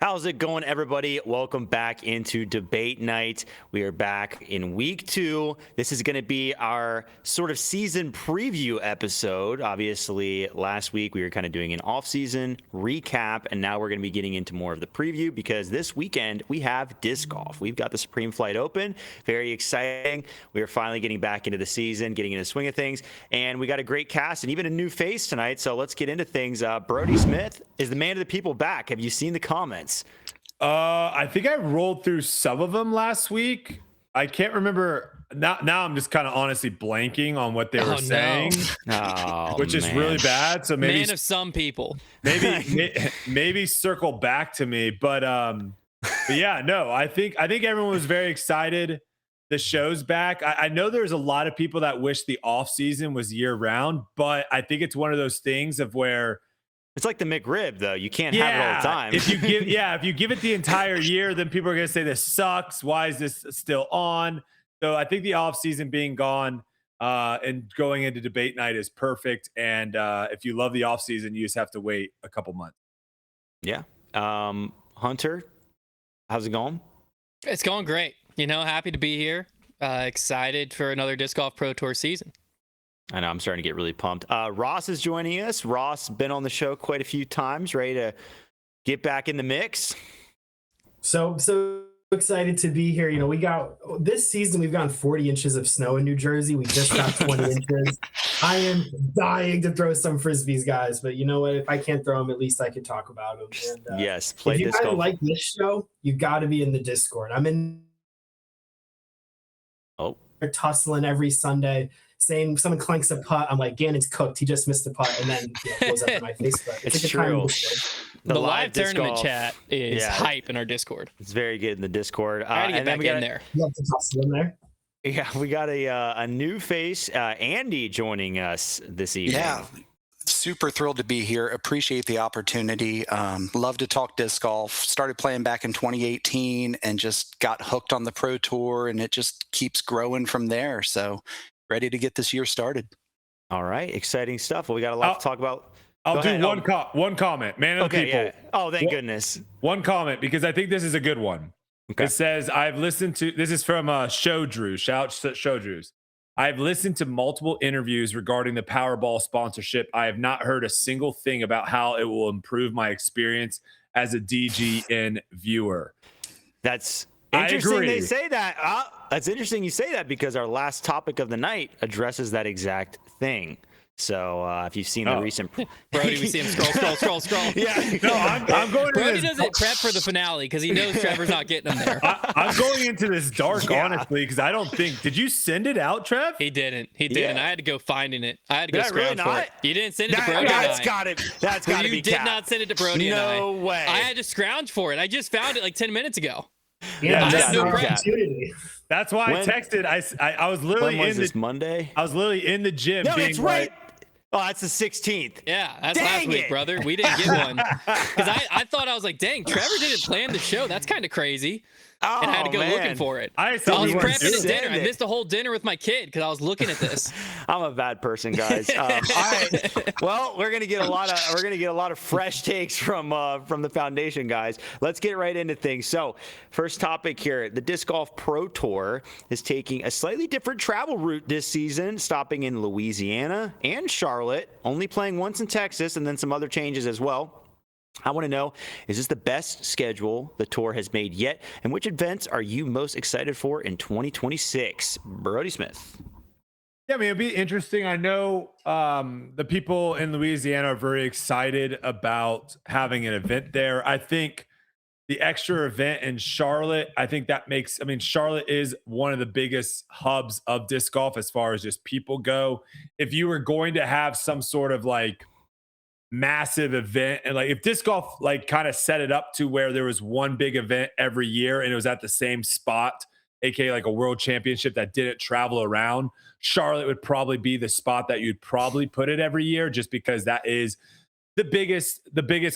How's it going, everybody? Welcome back into Debate Night. We are back in week 2. This is going to be our sort of season preview episode. Obviously, last week we were kind of doing an off-season recap, and now we're going to be getting into more of the preview because this weekend we have disc golf. We've got the Supreme Flight Open. Very exciting. We are finally getting back into the season, getting into the swing of things, and we got a great cast and even a new face tonight. So let's get into things. Brodie Smith is the man of the people back. Have you seen the comments? I think I rolled through some of them last week. I can't remember. Now I'm just kind of honestly blanking on what they were saying, which is really bad. So maybe man of some people, maybe circle back to me. But yeah, no, I think everyone was very excited. The show's back. I know there's a lot of people that wish the off season was year round, but I think it's one of those things of where it's like the McRib, though. You can't have it all the time. If you give it the entire year, then people are going to say this sucks. Why is this still on? So I think the off season being gone and going into debate night is perfect. And if you love the off season, you just have to wait a couple months. Yeah. Hunter, how's it going? It's going great. Happy to be here. Excited for another Disc Golf Pro Tour season. I know, I'm starting to get really pumped. Ross is joining us. Ross been on the show quite a few times, ready to get back in the mix. So excited to be here. We got this season, we've gotten 40 inches of snow in New Jersey. We just got 20 inches. I am dying to throw some Frisbees, guys, but you know what? If I can't throw them, at least I can talk about them. And, yes, play if you disc guys golf. like this show, you got to be in the Discord. I'm in tussling every Sunday, saying someone clanks a putt. I'm like, Gannon's cooked. He just missed the putt, and then goes up in my face. But it's a good time in true. Discord. The live tournament chat is hype in our Discord. It's very good in the Discord. I gotta get back in there. You have to tussle in there. Yeah, we got a new face, Andy, joining us this evening. Yeah, super thrilled to be here. Appreciate the opportunity. Love to talk disc golf. Started playing back in 2018 and just got hooked on the Pro Tour, and it just keeps growing from there. So ready to get this year started. All right, exciting stuff. Well, we got a lot to talk about. I'll do one comment. Man of the people. Yeah. Oh, thank goodness. One comment, because I think this is a good one. Okay. It says, I've listened to, this is from Show Drew. Shout out Show Drews. I've listened to multiple interviews regarding the Powerball sponsorship. I have not heard a single thing about how it will improve my experience as a DGN viewer. That's interesting they say that. That's interesting you say that, because our last topic of the night addresses that exact thing. So if you've seen the recent Brodie, we see him scroll. Yeah, no, I'm going. Brodie doesn't prep for the finale because he knows Trevor's not getting him there. I'm going into this dark, honestly, because I don't think. Did you send it out, Trev? He didn't. I had to go finding it. I had to go scrounge for it. You didn't send it to Brodie. That's got to be. You did not send it to Brodie. No way. I had to scrounge for it. I just found it like 10 minutes ago. Yeah, I had no opportunity. That's why I texted. I was literally when was this Monday? I was literally in the gym. No, being it's right. Oh, that's the 16th. Yeah, that's last week, brother. We didn't get one. Because I thought, I was like, dang, Trevor didn't plan the show. That's kind of crazy. Oh, and I had to go looking for it. I was prepping a dinner. I missed a whole dinner with my kid because I was looking at this. I'm a bad person, guys. All right. Well, we're gonna get a lot of fresh takes from the foundation, guys. Let's get right into things. So, first topic here: the Disc Golf Pro Tour is taking a slightly different travel route this season, stopping in Louisiana and Charlotte, only playing once in Texas, and then some other changes as well. I want to know, is this the best schedule the tour has made yet? And which events are you most excited for in 2026? Brodie Smith. Yeah, I mean, it'd be interesting. I know the people in Louisiana are very excited about having an event there. I think the extra event in Charlotte, I think that makes, Charlotte is one of the biggest hubs of disc golf as far as just people go. If you were going to have some sort of like massive event, and like if disc golf like kind of set it up to where there was one big event every year and it was at the same spot, aka like a world championship that didn't travel around, Charlotte would probably be the spot that you'd probably put it every year, just because that is the biggest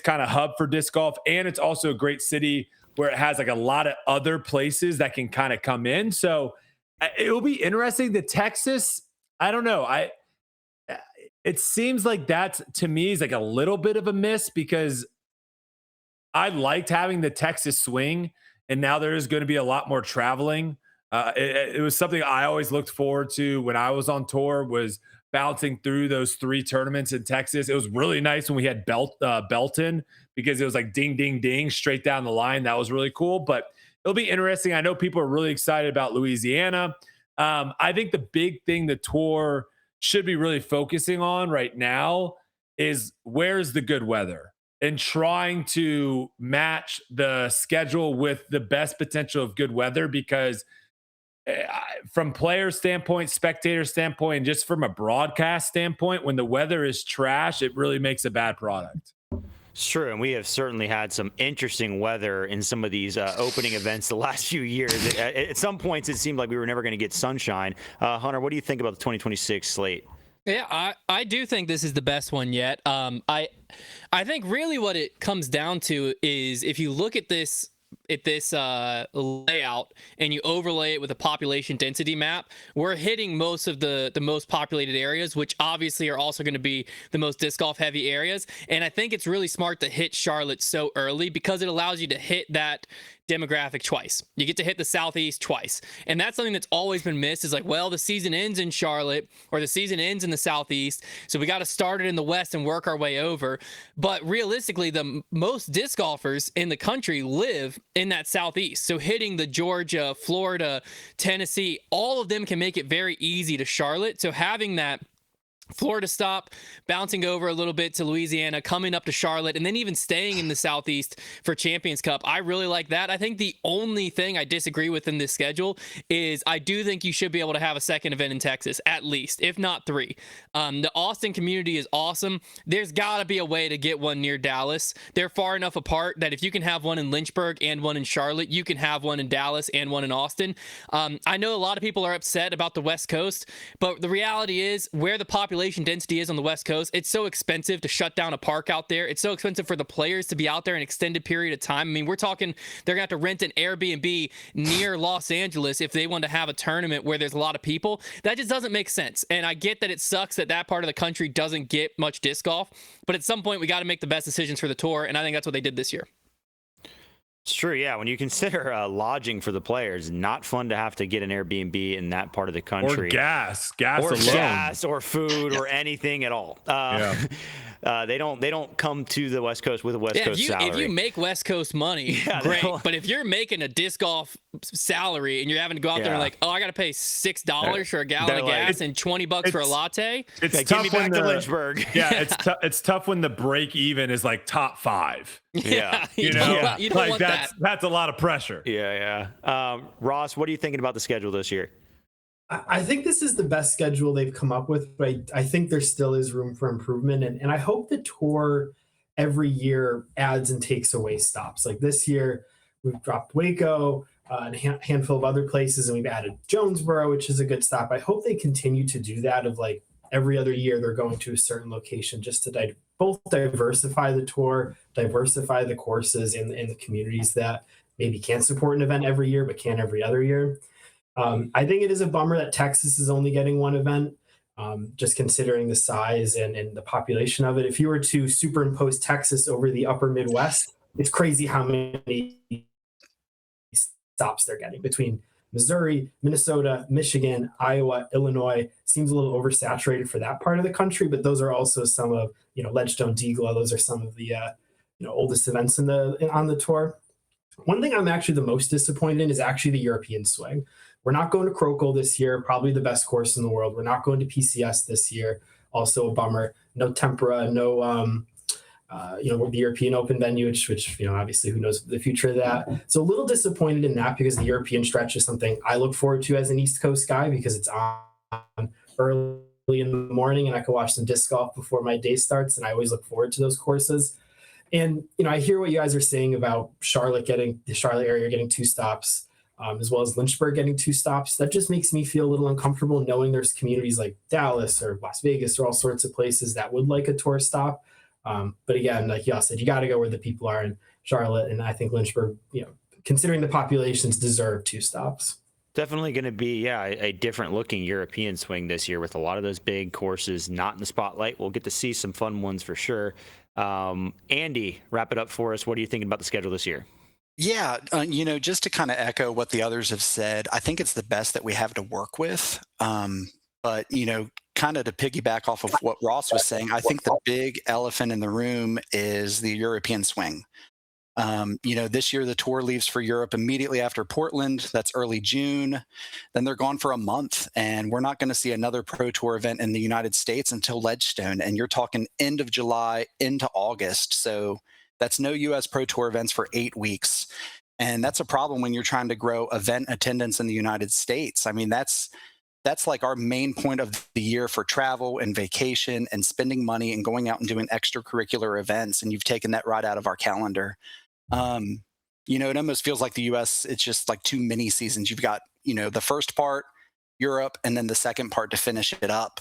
kind of hub for disc golf. And it's also a great city where it has like a lot of other places that can kind of come in. So it will be interesting. The Texas, I don't know. It seems like that to me is like a little bit of a miss, because I liked having the Texas swing, and now there is going to be a lot more traveling. It was something I always looked forward to when I was on tour, was bouncing through those 3 tournaments in Texas. It was really nice when we had Belton, because it was like ding, ding, ding straight down the line. That was really cool, but it'll be interesting. I know people are really excited about Louisiana. I think the big thing the tour should be really focusing on right now is where's the good weather, and trying to match the schedule with the best potential of good weather, because from player standpoint, spectator standpoint, and just from a broadcast standpoint, when the weather is trash, it really makes a bad product. It's true, and we have certainly had some interesting weather in some of these opening events the last few years. At some points, it seemed like we were never going to get sunshine. Hunter, what do you think about the 2026 slate? Yeah, I do think this is the best one yet. I think really what it comes down to is, if you look at this layout and you overlay it with a population density map, we're hitting most of the most populated areas, which obviously are also going to be the most disc golf heavy areas. And I think it's really smart to hit Charlotte so early, because it allows you to hit that demographic twice. You get to hit the Southeast twice. And that's something that's always been missed, is like, well, the season ends in Charlotte, or the season ends in the Southeast, so we got to start it in the West and work our way over. But realistically, the most disc golfers in the country live in that Southeast. So hitting the Georgia, Florida, Tennessee, all of them can make it very easy to Charlotte. So having that Florida stop, bouncing over a little bit to Louisiana, coming up to Charlotte, and then even staying in the Southeast for Champions Cup, I really like that. I think the only thing I disagree with in this schedule is I do think you should be able to have a second event in Texas, at least, if not 3. The Austin community is awesome. There's got to be a way to get one near Dallas. They're far enough apart that if you can have one in Lynchburg and one in Charlotte, you can have one in Dallas and one in Austin. I know a lot of people are upset about the West Coast, but the reality is, where the population density is on the West Coast, it's so expensive to shut down a park out there. It's so expensive for the players to be out there an extended period of time. I mean, we're talking they're going to have to rent an Airbnb near Los Angeles if they want to have a tournament where there's a lot of people. That just doesn't make sense. And I get that it sucks that that part of the country doesn't get much disc golf, but at some point we got to make the best decisions for the tour, and I think that's what they did this year. It's true, yeah. When you consider lodging for the players, not fun to have to get an Airbnb in that part of the country. Or gas or alone. Gas, or food, or anything at all. They don't come to the West Coast with a West Coast salary. If you make West Coast money, great. But if you're making a disc golf salary and you're having to go out there and like, oh, I got to pay $6 for a gallon of gas and $20 for a latte. It's like, tough give me back when to Lynchburg. Yeah, it's tough when the break even is like top 5. Yeah, you don't like want that. That's a lot of pressure. Yeah. Ross, what are you thinking about the schedule this year? I think this is the best schedule they've come up with, but I think there still is room for improvement. And I hope the tour every year adds and takes away stops. Like this year, we've dropped Waco, and a handful of other places, and we've added Jonesboro, which is a good stop. I hope they continue to do that, of like every other year they're going to a certain location, just to both diversify the tour, diversify the courses in the communities that maybe can't support an event every year, but can every other year. I think it is a bummer that Texas is only getting one event, just considering the size and the population of it. If you were to superimpose Texas over the upper Midwest, it's crazy how many stops they're getting between Missouri, Minnesota, Michigan, Iowa, Illinois. Seems a little oversaturated for that part of the country, but those are also some of, Ledgestone, Degla. Those are some of the, oldest events on the tour. One thing I'm actually the most disappointed in is actually the European swing. We're not going to Crokel this year, probably the best course in the world. We're not going to PCS this year, also a bummer. No Tempera, no, the European Open venue, which obviously who knows the future of that. So a little disappointed in that, because the European stretch is something I look forward to as an East Coast guy, because it's on early in the morning and I can watch some disc golf before my day starts, and I always look forward to those courses. And, I hear what you guys are saying about the Charlotte area getting 2 stops, as well as Lynchburg getting 2 stops. That just makes me feel a little uncomfortable, knowing there's communities like Dallas or Las Vegas or all sorts of places that would like a tour stop. But again, like y'all said, you got to go where the people are in Charlotte. And I think Lynchburg, considering the populations, deserve 2 stops. Definitely going to be, a different looking European swing this year with a lot of those big courses not in the spotlight. We'll get to see some fun ones for sure. Andy, wrap it up for us. What are you thinking about the schedule this year? Yeah, just to kind of echo what the others have said, I think it's the best that we have to work with. But, kind of to piggyback off of what Ross was saying, I think the big elephant in the room is the European swing. This year the tour leaves for Europe immediately after Portland. That's early June. Then they're gone for a month, and we're not going to see another Pro Tour event in the United States until Ledgestone. And you're talking end of July into August. So that's no U.S. Pro Tour events for 8 weeks. And that's a problem when you're trying to grow event attendance in the United States. I mean, that's like our main point of the year for travel and vacation and spending money and going out and doing extracurricular events. And you've taken that right out of our calendar. It almost feels like the US, it's just like 2 mini seasons. You've got, the first part, Europe, and then the second part to finish it up.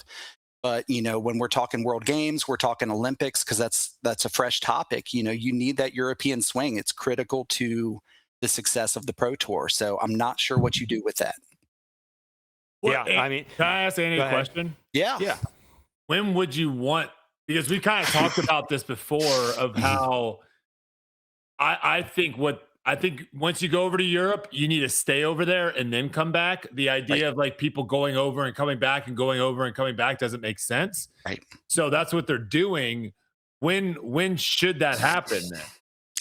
But, when we're talking World Games, we're talking Olympics, because that's a fresh topic. You need that European swing. It's critical to the success of the Pro Tour. So I'm not sure what you do with that. Well, can I ask Andy a question? Yeah. Yeah. When would you want, because we kind of talked about this before of how I think once you go over to Europe, you need to stay over there and then come back. The idea of like people going over and coming back and going over and coming back doesn't make sense. Right. So that's what they're doing. When should that happen then?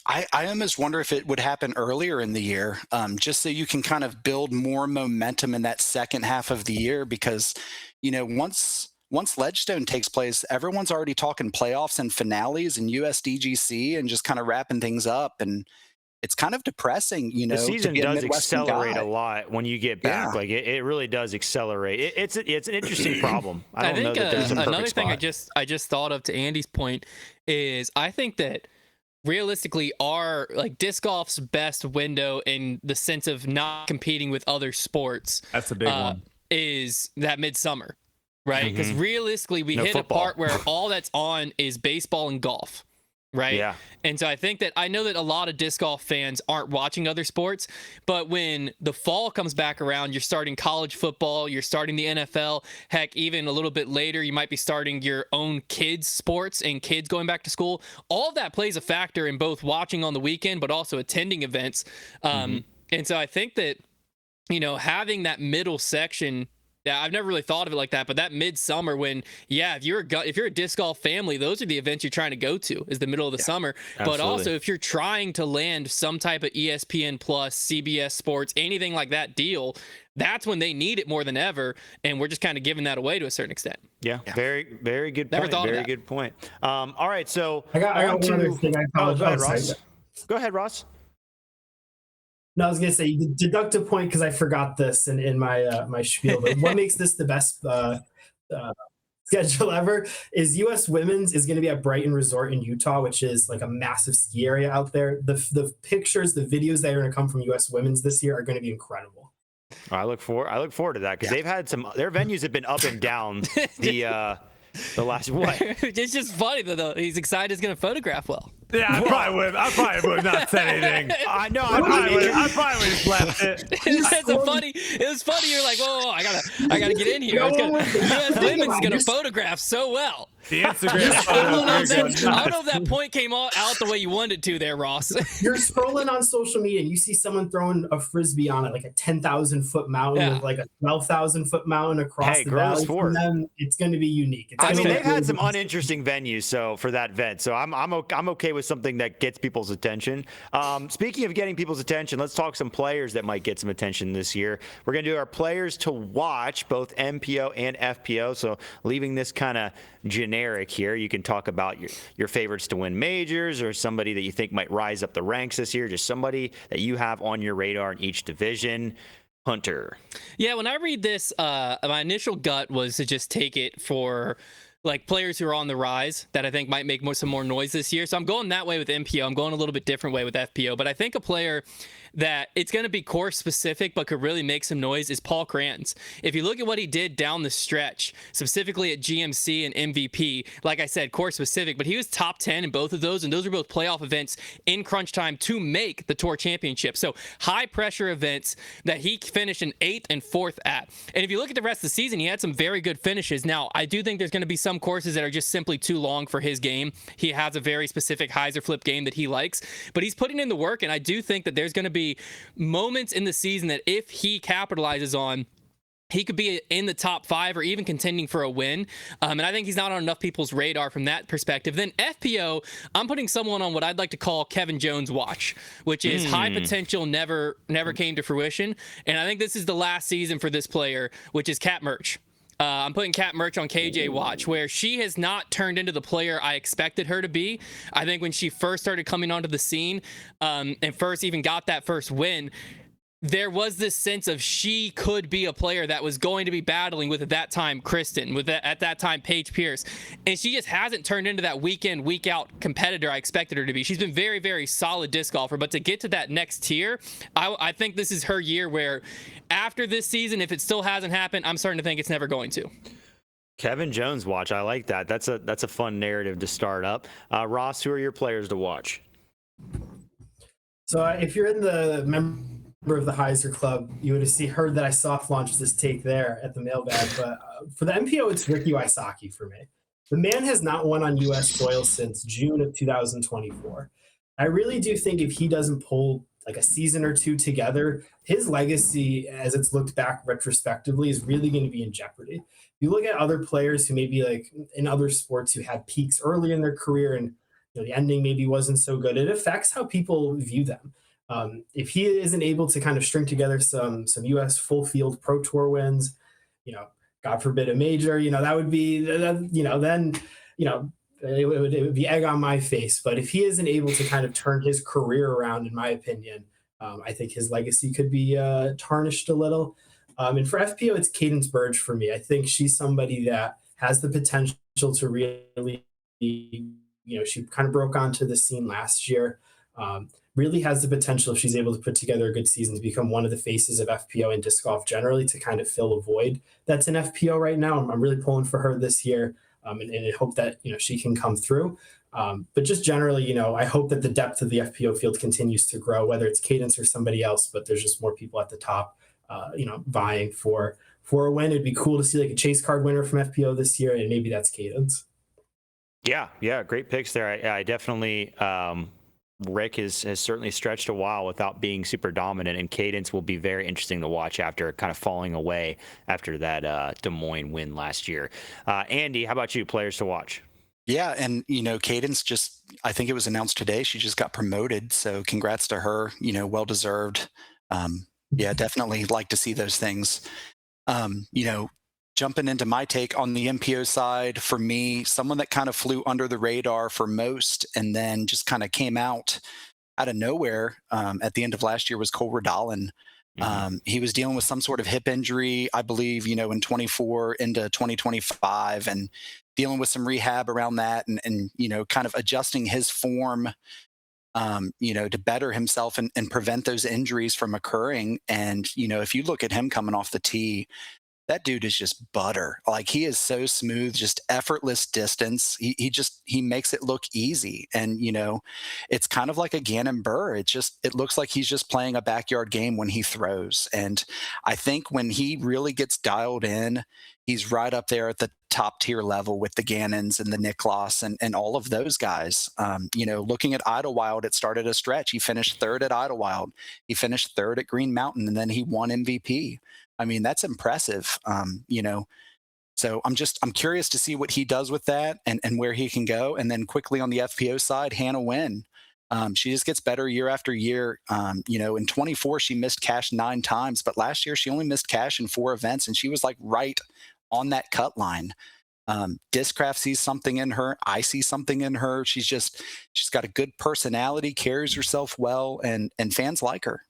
I almost wonder if it would happen earlier in the year, just so you can kind of build more momentum in that second half of the year, because, once Ledgestone takes place, everyone's already talking playoffs and finales and USDGC and just kind of wrapping things up. And it's kind of depressing, the season does accelerate guy. A lot when you get back. Yeah. Like it really does accelerate. It's an interesting problem. I don't know that there's a perfect another thing spot. I just thought of to Andy's point is I think that realistically our like disc golf's best window in the sense of not competing with other sports, That's a big one, is that midsummer, right? Because realistically we hit football. a part where all that's on is baseball and golf, right? Yeah. And so I know that a lot of disc golf fans aren't watching other sports, but when the fall comes back around, you're starting college football, you're starting the NFL, heck, even a little bit later, you might be starting your own kids' sports and kids going back to school. All of that plays a factor in both watching on the weekend, but also attending events. And so I think that, having that middle section, yeah, I've never really thought of it like that, but that midsummer when, if you're a disc golf family, those are the events you're trying to go to, is the middle of the summer. Absolutely. But also if you're trying to land some type of ESPN Plus, CBS Sports, anything like that deal, that's when they need it more than ever. And we're just kind of giving that away to a certain extent. Yeah. Very, very good point. Very good point. All right. So I got one other thing. I go ahead, apologize. Ross. Go ahead, Ross. No, I was gonna say you deduct a point because I forgot this in my my spiel. But what makes this the best schedule ever is U.S. Women's is going to be at Brighton Resort in Utah, which is like a massive ski area out there. The pictures, the videos that are going to come from U.S. Women's this year are going to be incredible. I look forward to that, because they've had their venues have been up and down the last what? It's just funny though. He's excited he's going to photograph well. Yeah, I probably would not said anything. I know. I probably would have just left it. It was funny. You're like, whoa, I gotta get in here. U.S. Women's gonna photograph so well. The Instagram. I don't know if that point came out the way you wanted it to there, Ross. You're scrolling on social media and you see someone throwing a frisbee on it, like a 10,000 foot mountain with like a 12,000 foot mountain across the valley. For them, it's going to be unique. They've had some uninteresting venues, so for that event, so I'm okay with something that gets people's attention. Speaking of getting people's attention, let's talk some players that might get some attention this year. We're going to do our players to watch, both MPO and FPO. So leaving this kind of generic here, you can talk about your favorites to win majors, or somebody that you think might rise up the ranks this year, just somebody that you have on your radar in each division. Hunter. Yeah, when I read this, my initial gut was to just take it for like players who are on the rise that I think might make some more noise this year. So I'm going that way with MPO. I'm going a little bit different way with FPO. But I think a player that it's going to be course specific, but could really make some noise is Paul Kranz. If you look at what he did down the stretch, specifically at GMC and MVP, like I said, course specific, but he was top 10 in both of those, and those are both playoff events in crunch time to make the Tour Championship. So high pressure events that he finished in 8th and 4th at. And if you look at the rest of the season, he had some very good finishes. Now, I do think there's going to be some courses that are just simply too long for his game. He has a very specific hyzer flip game that he likes, but he's putting in the work, and I do think that there's going to be moments in the season that if he capitalizes on, he could be in the top 5 or even contending for a win. And I think he's not on enough people's radar from that perspective. Then FPO, I'm putting someone on what I'd like to call Kevin Jones watch, which is high potential, never came to fruition. And I think this is the last season for this player, which is Kat Merch. I'm putting Kat Merch on KJ watch, where she has not turned into the player I expected her to be. I think when she first started coming onto the scene and first even got that first win, there was this sense of she could be a player that was going to be battling with, at that time, Kristin, at that time, Paige Pierce. And she just hasn't turned into that week in, week out competitor I expected her to be. She's been very, very solid disc golfer, but to get to that next tier, I think this is her year where after this season, if it still hasn't happened, I'm starting to think it's never going to. Kevin Jones watch. I like that. That's a fun narrative to start up. Ross, who are your players to watch? So if you're in the member of the Heiser Club, you would have heard that I soft launched this take there at the mailbag. But for the MPO, it's Ricky Wysocki for me. The man has not won on U.S. soil since June of 2024. I really do think if he doesn't pull like a season or two together, his legacy, as it's looked back retrospectively, is really going to be in jeopardy. If you look at other players who maybe like in other sports who had peaks early in their career and the ending maybe wasn't so good, it affects how people view them. If he isn't able to kind of string together some U.S. full field pro tour wins, God forbid a major, that would be, then, it would be egg on my face. But if he isn't able to kind of turn his career around, in my opinion, I think his legacy could be tarnished a little. And for FPO, it's Cadence Burge for me. I think she's somebody that has the potential to really, she kind of broke onto the scene last year. Really has the potential, if she's able to put together a good season, to become one of the faces of FPO and disc golf generally, to kind of fill a void that's in FPO right now. I'm really pulling for her this year, and I hope that she can come through. But just generally, I hope that the depth of the FPO field continues to grow, whether it's Cadence or somebody else. But there's just more people at the top, vying for a win. It'd be cool to see like a chase card winner from FPO this year, and maybe that's Cadence. Yeah, great picks there. I definitely. Rick has certainly stretched a while without being super dominant, and Cadence will be very interesting to watch after kind of falling away after that Des Moines win last year. Andy, how about you, players to watch? Yeah, and Cadence I think it was announced today, she just got promoted, so congrats to her, well deserved. Yeah, definitely like to see those things. Jumping into my take on the MPO side, for me, someone that kind of flew under the radar for most and then just kind of came out of nowhere at the end of last year was Cole Redallen. He was dealing with some sort of hip injury, I believe, in 24 into 2025, and dealing with some rehab around that and kind of adjusting his form, to better himself and prevent those injuries from occurring. And, if you look at him coming off the tee, that dude is just butter. Like, he is so smooth, just effortless distance. He makes it look easy. And, it's kind of like a Gannon Burr. It looks like he's just playing a backyard game when he throws. And I think when he really gets dialed in, he's right up there at the top tier level with the Gannons and the Niklas and all of those guys. Looking at Idlewild, it started a stretch. He finished 3rd at Idlewild. He finished 3rd at Green Mountain, and then he won MVP. I mean, that's impressive, So I'm curious to see what he does with that and where he can go. And then quickly on the FPO side, Hannah Wynn. She just gets better year after year. In 24, she missed cash 9 times, but last year she only missed cash in 4 events, and she was like right on that cut line. Discraft sees something in her. I see something in her. She's got a good personality, carries herself well, and fans like her.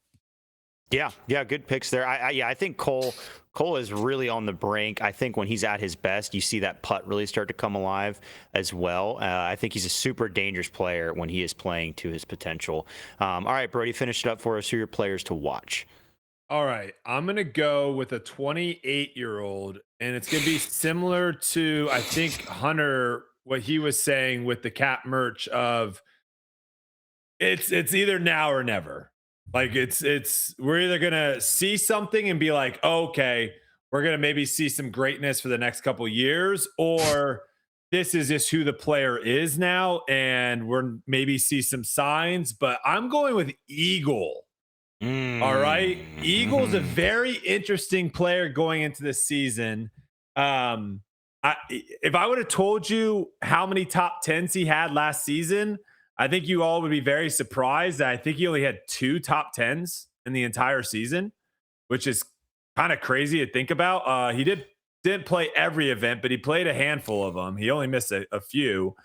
Yeah, good picks there. I think Cole Cole is really on the brink. I think when he's at his best, you see that putt really start to come alive as well. I think he's a super dangerous player when he is playing to his potential. All right, Brodie, finish it up for us. Who are your players to watch? All right, I'm gonna go with a 28-year-old, and it's gonna be similar to, I think, Hunter, what he was saying with the Cap merch of it's either now or never. Like it's we're either gonna see something and be like, oh, okay, we're gonna maybe see some greatness for the next couple years, or this is just who the player is now, and we're maybe see some signs. But I'm going with Eagle. All right. Eagle's a very interesting player going into this season. If I would have told you how many top 10s he had last season, I think you all would be very surprised that I think he only had 2 top 10s in the entire season, which is kind of crazy to think about. He didn't play every event, but he played a handful of them. He only missed a few.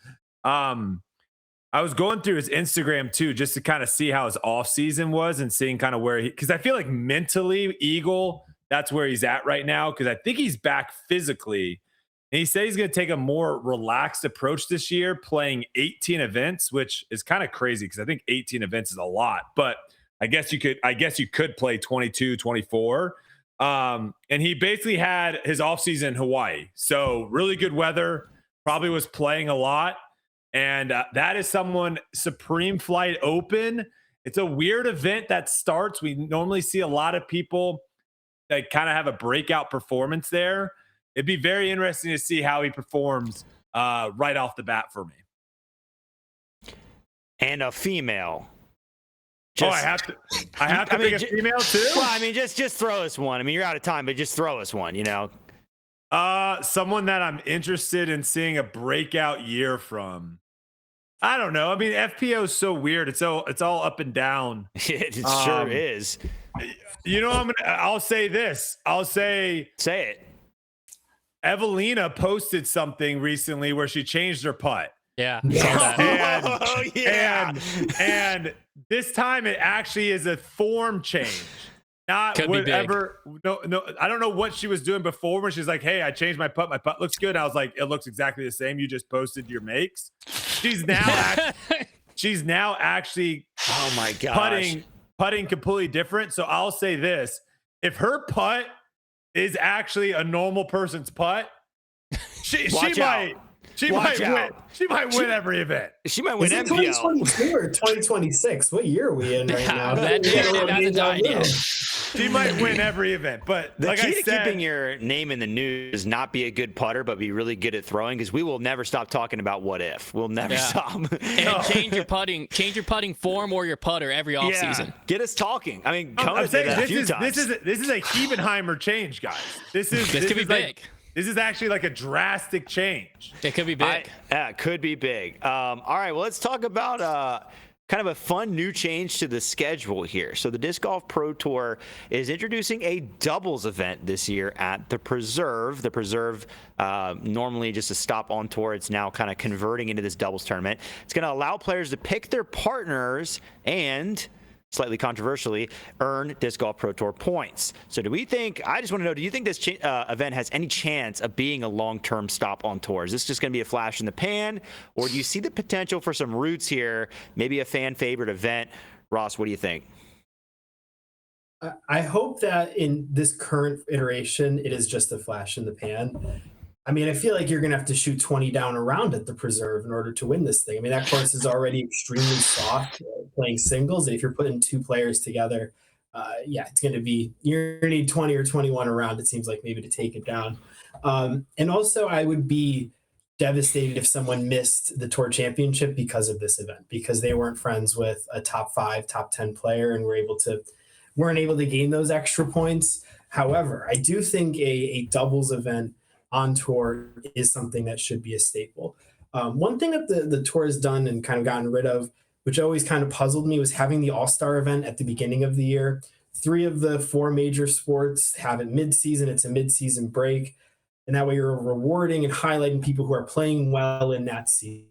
I was going through his Instagram too, just to kind of see how his off season was and seeing kind of where because I feel like mentally Eagle, that's where he's at right now. Cause I think he's back physically. And he said he's going to take a more relaxed approach this year, playing 18 events, which is kind of crazy because I think 18 events is a lot, but I guess you could play 22, 24. And he basically had his off season in Hawaii. So really good weather, probably was playing a lot. And that is someone, Supreme Flight Open. It's a weird event that starts. We normally see a lot of people that kind of have a breakout performance there. It'd be very interesting to see how he performs right off the bat for me. And a female. I have to pick a female too? Well, I mean, just throw us one. I mean, you're out of time, but just throw us one, you know? Someone that I'm interested in seeing a breakout year from. I don't know. I mean, FPO is so weird. It's all up and down. It sure is. You know, I'll say this. Say it. Evelina posted something recently where she changed her putt. Yeah. And this time it actually is a form change. Not Could whatever. No, I don't know what she was doing before when she's like, hey, I changed my putt. My putt looks good. I was like, it looks exactly the same. You just posted your makes. She's now actually oh my gosh, putting completely different. So I'll say this. If her putt is actually a normal person's putt, she might win every event. She might win MPO. 2022 or 2026? What year are we in right now? That hasn't died yet. She might win every event, but the like key I to said, keeping your name in the news is not be a good putter, but be really good at throwing. Because we will never stop talking about what if. We'll never stop. And change your putting form or your putter every off season. Get us talking. I mean, I'm saying that a few times. This is a Hebenheimer change, guys. This could be big. This is actually like a drastic change. It could be big. It could be big. All right, well, let's talk about kind of a fun new change to the schedule here. So the Disc Golf Pro Tour is introducing a doubles event this year at the Preserve. The Preserve, normally just a stop on tour, it's now kind of converting into this doubles tournament. It's going to allow players to pick their partners and, slightly controversially, earn Disc Golf Pro Tour points. So I just want to know, do you think this event has any chance of being a long-term stop on tour? Is this just going to be a flash in the pan, or do you see the potential for some roots here, maybe a fan favorite event? Ross, what do you think? I hope that in this current iteration, it is just a flash in the pan. I mean, I feel like you're going to have to shoot 20 down around at the Preserve in order to win this thing. I mean, that course is already extremely soft playing singles. And if you're putting 2 players together, it's going to be, you're going to need 20 or 21 around, it seems like, maybe to take it down. And also, I would be devastated if someone missed the Tour Championship because of this event, because they weren't friends with a top 5, top 10 player and weren't able to gain those extra points. However, I do think a doubles event on tour is something that should be a staple. One thing that the tour has done and kind of gotten rid of, which always kind of puzzled me, was having the All-Star event at the beginning of the year. 3 of the 4 major sports have it mid-season. It's a mid-season break. And that way you're rewarding and highlighting people who are playing well in that season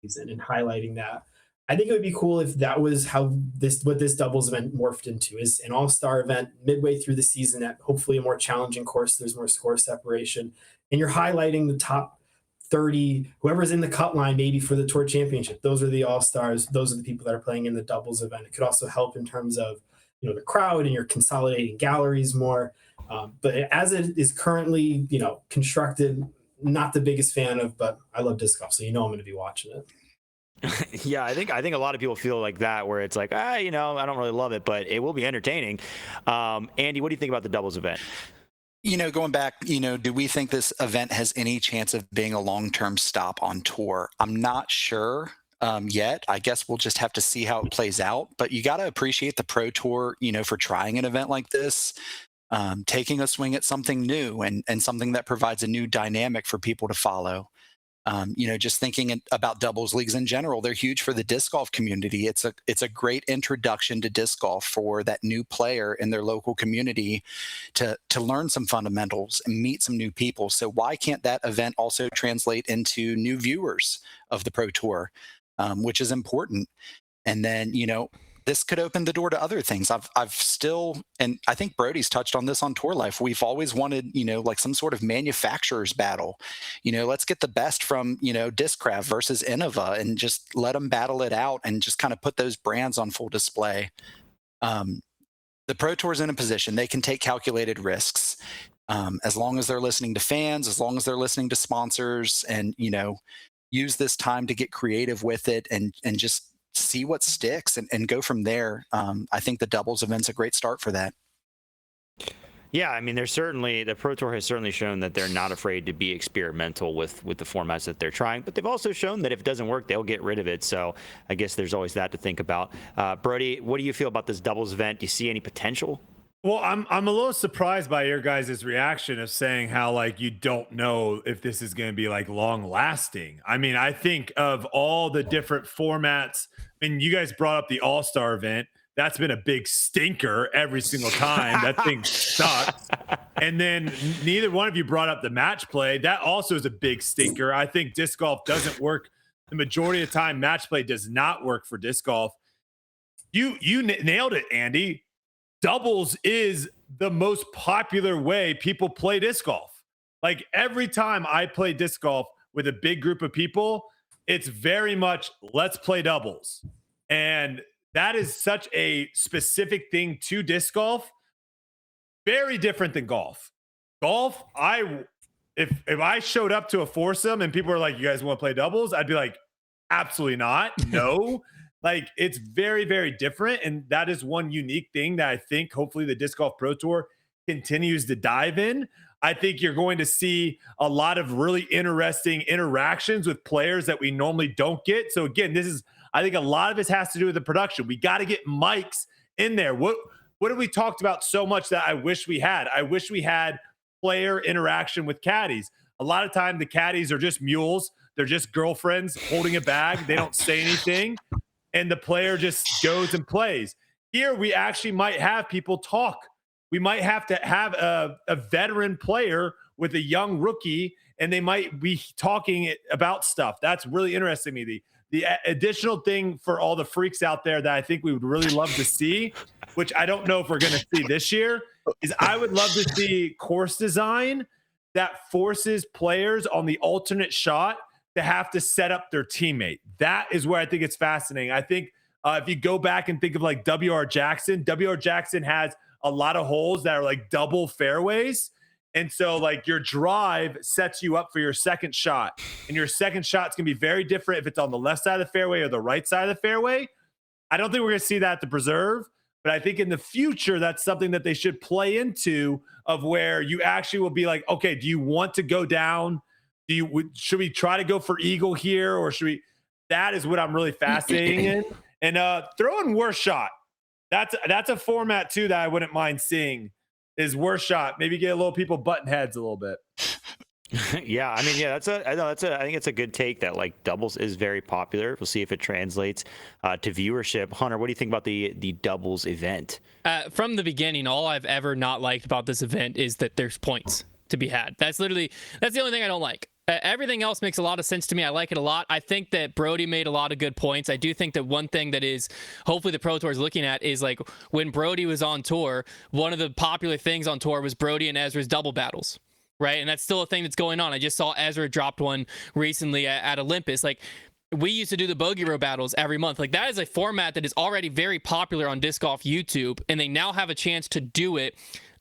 and highlighting that. I think it would be cool if that was what this doubles event morphed into, is an all-star event midway through the season at hopefully a more challenging course. There's more score separation, and you're highlighting the top 30, whoever's in the cut line maybe for the tour championship. Those are the all-stars. Those are the people that are playing in the doubles event. It could also help in terms of, the crowd, and you're consolidating galleries more. But as it is currently, constructed, not the biggest fan of, but I love disc golf, so I'm going to be watching it. Yeah, I think a lot of people feel like that, where it's like, I don't really love it, but it will be entertaining. Andy, what do you think about the doubles event? Going back, do we think this event has any chance of being a long-term stop on tour? I'm not sure yet. I guess we'll just have to see how it plays out. But you got to appreciate the Pro Tour, for trying an event like this, taking a swing at something new and something that provides a new dynamic for people to follow. Just thinking about doubles leagues in general, they're huge for the disc golf community. It's a great introduction to disc golf for that new player in their local community to learn some fundamentals and meet some new people. So why can't that event also translate into new viewers of the Pro Tour, which is important? And then, this could open the door to other things. I've still, and I think Brodie's touched on this on Tour Life, we've always wanted, like some sort of manufacturer's battle. Let's get the best from, Discraft versus Innova and just let them battle it out and just kind of put those brands on full display. The Pro Tour's in a position, they can take calculated risks. As long as they're listening to fans, as long as they're listening to sponsors, and, use this time to get creative with it and just see what sticks and go from there. I think the doubles event's a great start for that. Yeah, I mean, the Pro Tour has certainly shown that they're not afraid to be experimental with the formats that they're trying, but they've also shown that if it doesn't work, they'll get rid of it. So I guess there's always that to think about. Brodie, what do you feel about this doubles event? Do you see any potential? Well, I'm a little surprised by your guys' reaction of saying how, like, you don't know if this is going to be, like, long lasting. I mean, I think of all the different formats, I mean, you guys brought up the All-Star event. That's been a big stinker every single time. That thing sucks. And then neither one of you brought up the match play. That also is a big stinker. I think disc golf doesn't work. The majority of the time, match play does not work for disc golf. You nailed it, Andy. Doubles is the most popular way people play disc golf. Like, every time I play disc golf with a big group of people, it's very much let's play doubles. And that is such a specific thing to disc golf. Very different than golf. Golf, if I showed up to a foursome and people were like, you guys want to play doubles? I'd be like, absolutely not. No. Like, it's very, very different. And that is one unique thing that I think hopefully the Disc Golf Pro Tour continues to dive in. I think you're going to see a lot of really interesting interactions with players that we normally don't get. So again, I think a lot of this has to do with the production. We got to get mics in there. What have we talked about so much that I wish we had? I wish we had player interaction with caddies. A lot of time the caddies are just mules. They're just girlfriends holding a bag. They don't say anything. And the player just goes and plays. Here, we actually might have people talk. We might have to have a veteran player with a young rookie, and they might be talking about stuff. That's really interesting to me. The additional thing for all the freaks out there that I think we would really love to see, which I don't know if we're going to see this year, is I would love to see course design that forces players on the alternate shot to have to set up their teammate. That is where I think it's fascinating. I think if you go back and think of like W.R. Jackson has a lot of holes that are like double fairways. And so like your drive sets you up for your second shot. And your second shot's going to be very different if it's on the left side of the fairway or the right side of the fairway. I don't think we're going to see that at the Preserve, but I think in the future, that's something that they should play into, of where you actually will be like, okay, do you want to go down? Should we try to go for eagle here, or should we? That is what I'm really fascinated in. And throw in worst shot. That's a format too that I wouldn't mind seeing, is worst shot. Maybe get a little people button heads a little bit. Yeah, I mean, yeah, I think it's a good take that like doubles is very popular. We'll see if it translates to viewership. Hunter, what do you think about the doubles event? From the beginning, all I've ever not liked about this event is that there's points to be had. That's the only thing I don't like. Everything else makes a lot of sense to me. I like it a lot. I think that Brodie made a lot of good points. I do think that one thing that is hopefully the Pro Tour is looking at is like when Brodie was on tour, one of the popular things on tour was Brodie and Ezra's double battles, right? And that's still a thing that's going on. I just saw Ezra dropped one recently at Olympus. Like, we used to do the bogey row battles every month. Like, that is a format that is already very popular on Disc Golf YouTube, and they now have a chance to do it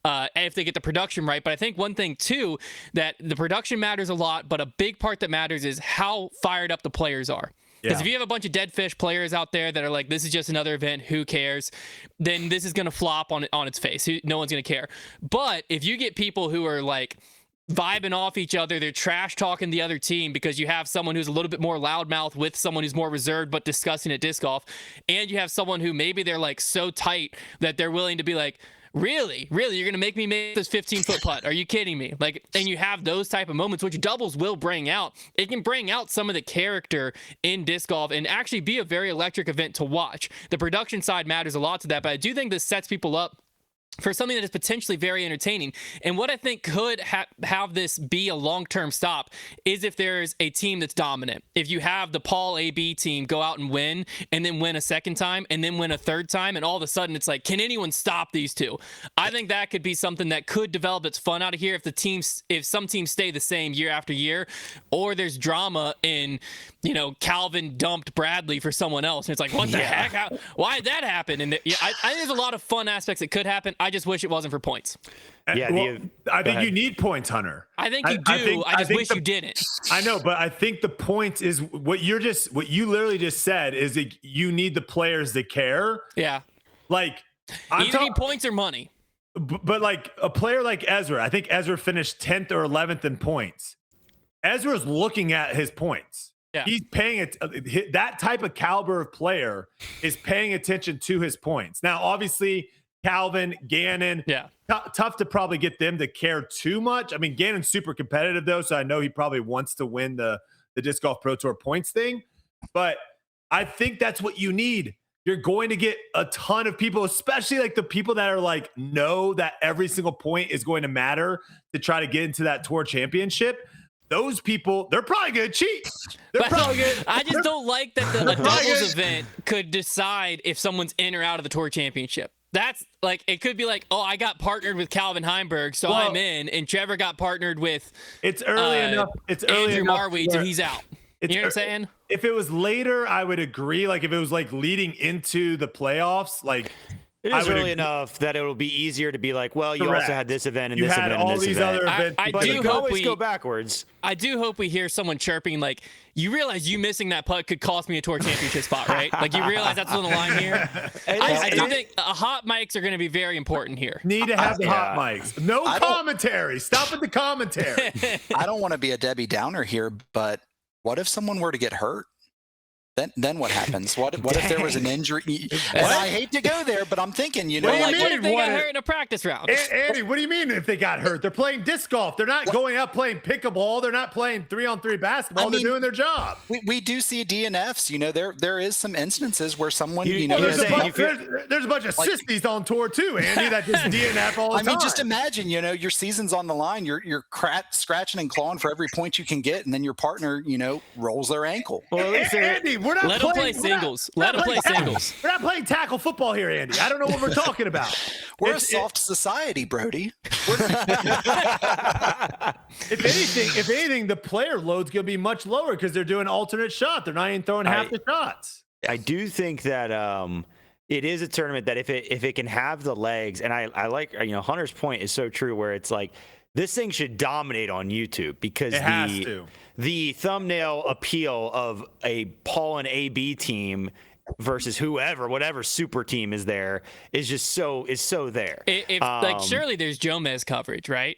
if they get the production right. But I think one thing too, that the production matters a lot, but a big part that matters is how fired up the players are. Because if you have a bunch of dead fish players out there that are like, this is just another event, who cares, then this is going to flop on its face. No one's going to care. But if you get people who are like vibing off each other, they're trash talking the other team because you have someone who's a little bit more loudmouth with someone who's more reserved but discussing at disc golf, and you have someone who maybe they're like so tight that they're willing to be like, really you're gonna make me make this 15-foot putt? Are you kidding me? Like, and you have those type of moments, which doubles will bring out. It can bring out some of the character in disc golf and actually be a very electric event to watch. The production side matters a lot to that, but I do think this sets people up for something that is potentially very entertaining. And what I think could have this be a long-term stop is if there's a team that's dominant. If you have the Paul AB team go out and win a second time and then win a third time, and all of a sudden it's like, can anyone stop these two? I think that could be something that could develop its fun out of here if some teams stay the same year after year, or there's drama in, Calvin dumped Bradley for someone else. And it's like, what the heck? Why did that happen? And I think there's a lot of fun aspects that could happen. I just wish it wasn't for points. Yeah, I think you need points, Hunter. I think you do. I just wish you didn't. I know, but I think the point is what you literally just said is that you need the players that care. Yeah. Like, either need points or money. But like a player like Ezra, I think Ezra finished 10th or 11th in points. Ezra's looking at his points. Yeah. He's paying it. That type of caliber of player is paying attention to his points. Now, obviously, Calvin, Gannon, tough to probably get them to care too much. I mean, Gannon's super competitive though, so I know he probably wants to win the Disc Golf Pro Tour points thing. But I think that's what you need. You're going to get a ton of people, especially like the people that are like, know that every single point is going to matter to try to get into that tour championship. Those people, they're probably going to cheat. I just don't like that the doubles event could decide if someone's in or out of the tour championship. That's like, it could be like, oh, I got partnered with Calvin Heimberg, so I'm in, and Trevor got partnered with it's early enough. It's early Andrew enough Marweed, so he's out. You know what I'm saying? If it was later, I would agree. Like if it was like leading into the playoffs, like it is early enough that it will be easier to be like, well, you also had this event and this event and this event. Other events. But you can always go backwards. I do hope we hear someone chirping like, you realize you missing that putt could cost me a tour championship spot, right? Like you realize that's on the line here. I do think hot mics are going to be very important here. Need to have the hot mics. No commentary. Stop with the commentary. I don't want to be a Debbie Downer here, but what if someone were to get hurt? Then what happens? What if there was an injury? And I hate to go there, but I'm thinking, what if they got hurt in a practice round? Andy, what do you mean if they got hurt? They're playing disc golf. They're not going out playing pickleball. They're not playing 3-on-3 basketball. They're doing their job. We do see DNFs. There is some instances where someone, there's a bunch of sissies on tour too, Andy, that just DNF all the time. I mean, just imagine, your season's on the line. You're scratching and clawing for every point you can get, and then your partner, rolls their ankle. Well, Andy, let them play singles. Let them play singles. We're not playing tackle football here, Andy. I don't know what we're talking about. We're a soft society, Brodie. If anything, the player load's going to be much lower because they're doing alternate shot. They're not even throwing half the shots. I do think that it is a tournament that if it can have the legs, and I like, Hunter's point is so true, where it's like, this thing should dominate on YouTube because it has to. The thumbnail appeal of a Paul and AB team versus whatever super team is there is just so there. Surely there's Jomez coverage, right?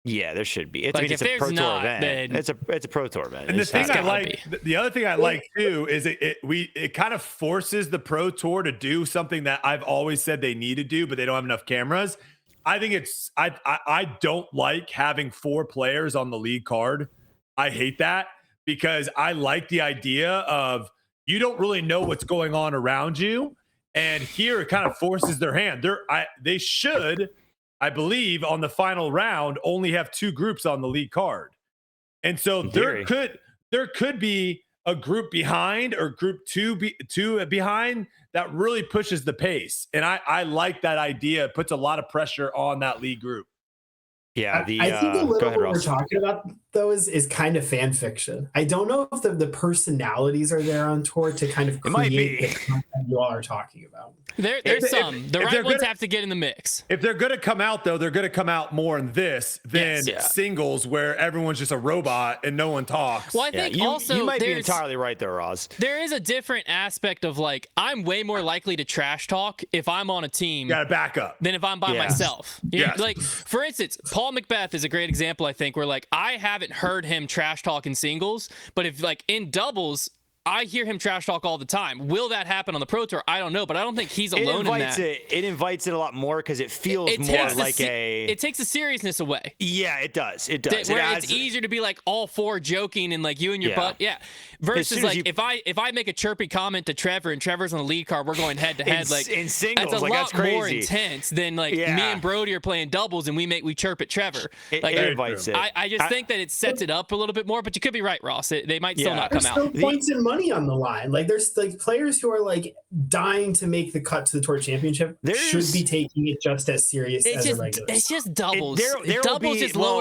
Yeah, there should be. It's a Pro Tour event. It's a Pro Tour event. And the other thing I like too is it kind of forces the Pro Tour to do something that I've always said they need to do, but they don't have enough cameras. I think I don't like having 4 players on the lead card. I hate that because I like the idea of you don't really know what's going on around you. And here it kind of forces their hand. They should, I believe, on the final round, only have 2 groups on the lead card. And so In there theory. could be a group behind or group two behind that really pushes the pace. And I like that idea. It puts a lot of pressure on that league group. Yeah, I think a go little ahead, what we're Ross. talking about though is kind of fan fiction. I don't know if the personalities are there on tour to kind of It might create be. the content you all are talking about. There's some. The if right they're ones gonna- have to get in the mix. If they're going to come out, though, they're going to come out more in this than Yes. Yeah. singles where everyone's just a robot and no one talks. Well, I Yeah, think you, also you might be there's- entirely right there, Roz. there is a different aspect of like I'm way more likely to trash talk if I'm on a team You got to back up. than if I'm by Yeah. myself. You know, Yes. like for instance, Paul Macbeth is a great example, I think, where like I haven't heard him trash talk in singles, but if like in doubles, I hear him trash talk all the time. Will that happen on the Pro Tour? I don't know, but I don't think he's alone in that. It invites it a lot more because it feels It more takes the like se- it takes the seriousness away. Yeah, it does. It That- does. It where adds, it's easier to be like all four joking and like you and your Yeah. butt. Yeah. Versus soon as like you- if I make a chirpy comment to Trevor and Trevor's on the lead card, we're going head to head. Like in singles, that's a like lot that's crazy. more intense than like Yeah. me and Brodie are playing doubles and we chirp at Trevor. It, Like it invites it. I just think that it sets it up a little bit more, but you could be right, Ross. They might still Yeah. not come There's out. still points and money on the line. Like there's like players who are like dying to make the cut to the tour championship should be taking it just as serious as a regular. It's just doubles. there will Doubles be- just well,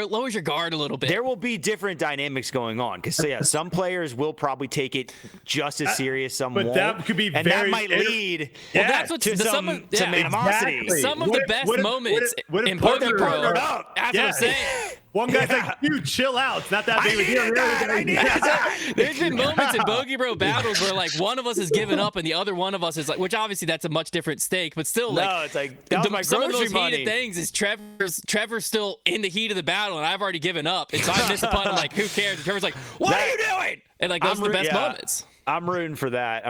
lowers your guard a little bit. There will be different dynamics going on because some players will probably take it just as serious. Some But won't, that could be and very that might lead Well, that's what to some animosity. Exactly. Some of the best moments what if in partner Poker Pro. partnered up? That's what I'm saying. One guy's like, dude, chill out. It's not that big of a deal. I needed that. There's been moments in Bogey Bro battles where like one of us has given up and the other one of us is like, which obviously that's a much different stake, but still like No, it's like that was my some of grocery those money. heated things is Trevor's still in the heat of the battle and I've already given up, and so I miss a putt. I'm like, who cares? And Trevor's like, what are you doing? And like those are the best moments. I'm rooting for that.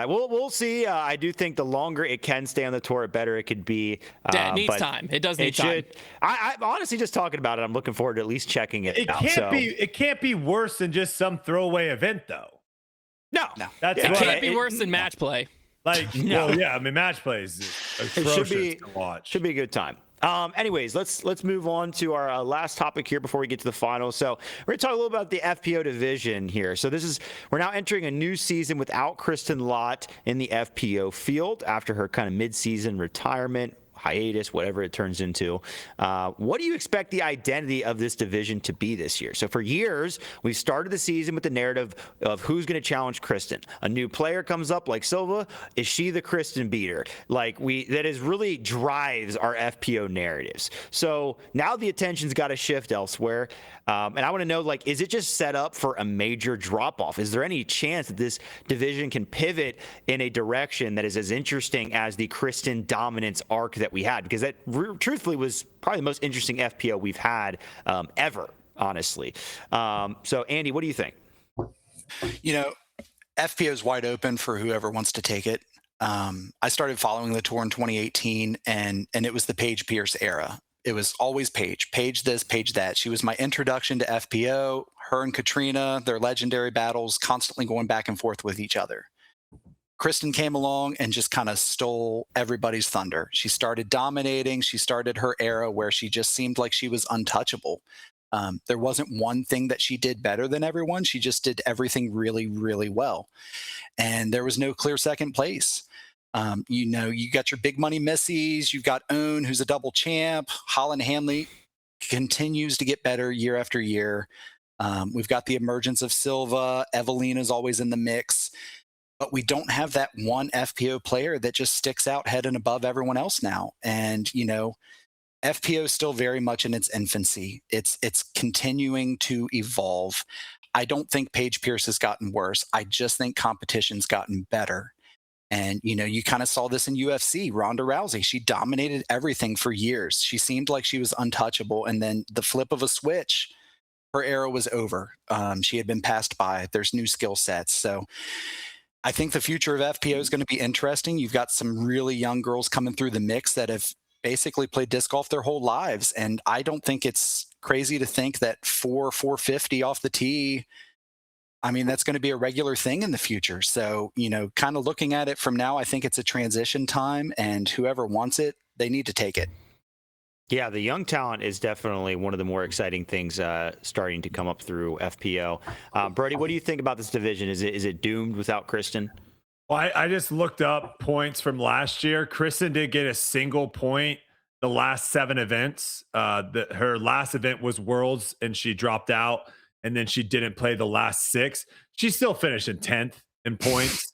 We'll see. I do think the longer it can stay on the tour, the better it could be. Yeah, it needs but time. It does need time. I'm honestly just talking about it. I'm looking forward to at least checking it out. It can't be worse than just some throwaway event, though. No. That's It what can't be worse than match play. Like, No. well, yeah, I mean, match plays atrocious to watch. Should be a good time. Anyways, let's move on to our last topic here before we get to the finals. So we're gonna talk a little about the FPO division here. So we're now entering a new season without Kristin Lott in the FPO field after her kind of mid-season retirement, hiatus, whatever it turns into. What do you expect the identity of this division to be this year? So for years, we've started the season with the narrative of who's going to challenge Kristin. A new player comes up like Silva. Is she the Kristin beater? That is really drives our FPO narratives. So now the attention's got to shift elsewhere. And I want to know, is it just set up for a major drop-off? Is there any chance that this division can pivot in a direction that is as interesting as the Kristin dominance arc that we had? Because that truthfully was probably the most interesting FPO we've had ever, honestly. So, Andy, what do you think? FPO is wide open for whoever wants to take it. I started following the tour in 2018, and it was the Paige Pierce era. It was always Paige this, Paige that. She was my introduction to FPO. Her and Katrina, their legendary battles, constantly going back and forth with each other. Kristin came along and just kind of stole everybody's thunder. She started dominating. She started her era where she just seemed like she was untouchable. There wasn't one thing that she did better than everyone. She just did everything really, really well. And there was no clear second place. You got your big money Missies. You've got Own, who's a double champ. Holland Hanley continues to get better year after year. We've got the emergence of Silva. Evelina's always in the mix. But we don't have that one FPO player that just sticks out head and above everyone else now. And, FPO is still very much in its infancy. It's continuing to evolve. I don't think Paige Pierce has gotten worse. I just think competition's gotten better. And, you kind of saw this in UFC. Ronda Rousey, she dominated everything for years. She seemed like she was untouchable. And then the flip of a switch, her era was over. She had been passed by. There's new skill sets. So I think the future of FPO is going to be interesting. You've got some really young girls coming through the mix that have basically played disc golf their whole lives. And I don't think it's crazy to think that 450 off the tee, that's going to be a regular thing in the future. So, kind of looking at it from now, I think it's a transition time, and whoever wants it, they need to take it. Yeah, the young talent is definitely one of the more exciting things starting to come up through FPO. Brodie, what do you think about this division? Is it doomed without Kristin? Well, I just looked up points from last year. Kristin did get a single point the last 7 events. Her last event was Worlds, and she dropped out, and then she didn't play the last 6. She still finished in 10th in points.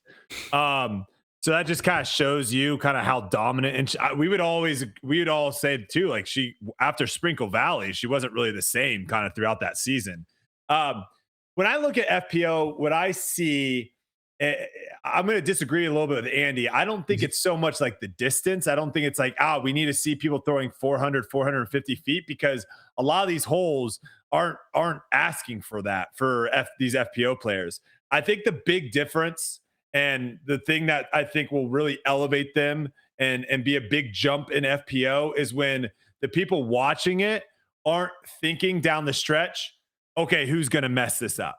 So that just kind of shows you kind of how dominant. And we would all say too, like she after Sprinkle Valley, she wasn't really the same kind of throughout that season. When I look at FPO, what I see, I'm going to disagree a little bit with Andy. I don't think it's so much like the distance. I don't think it's like, we need to see people throwing 400, 450 feet, because a lot of these holes aren't asking for that for these FPO players. I think the big difference, and the thing that I think will really elevate them and be a big jump in FPO, is when the people watching it aren't thinking down the stretch, okay, who's going to mess this up?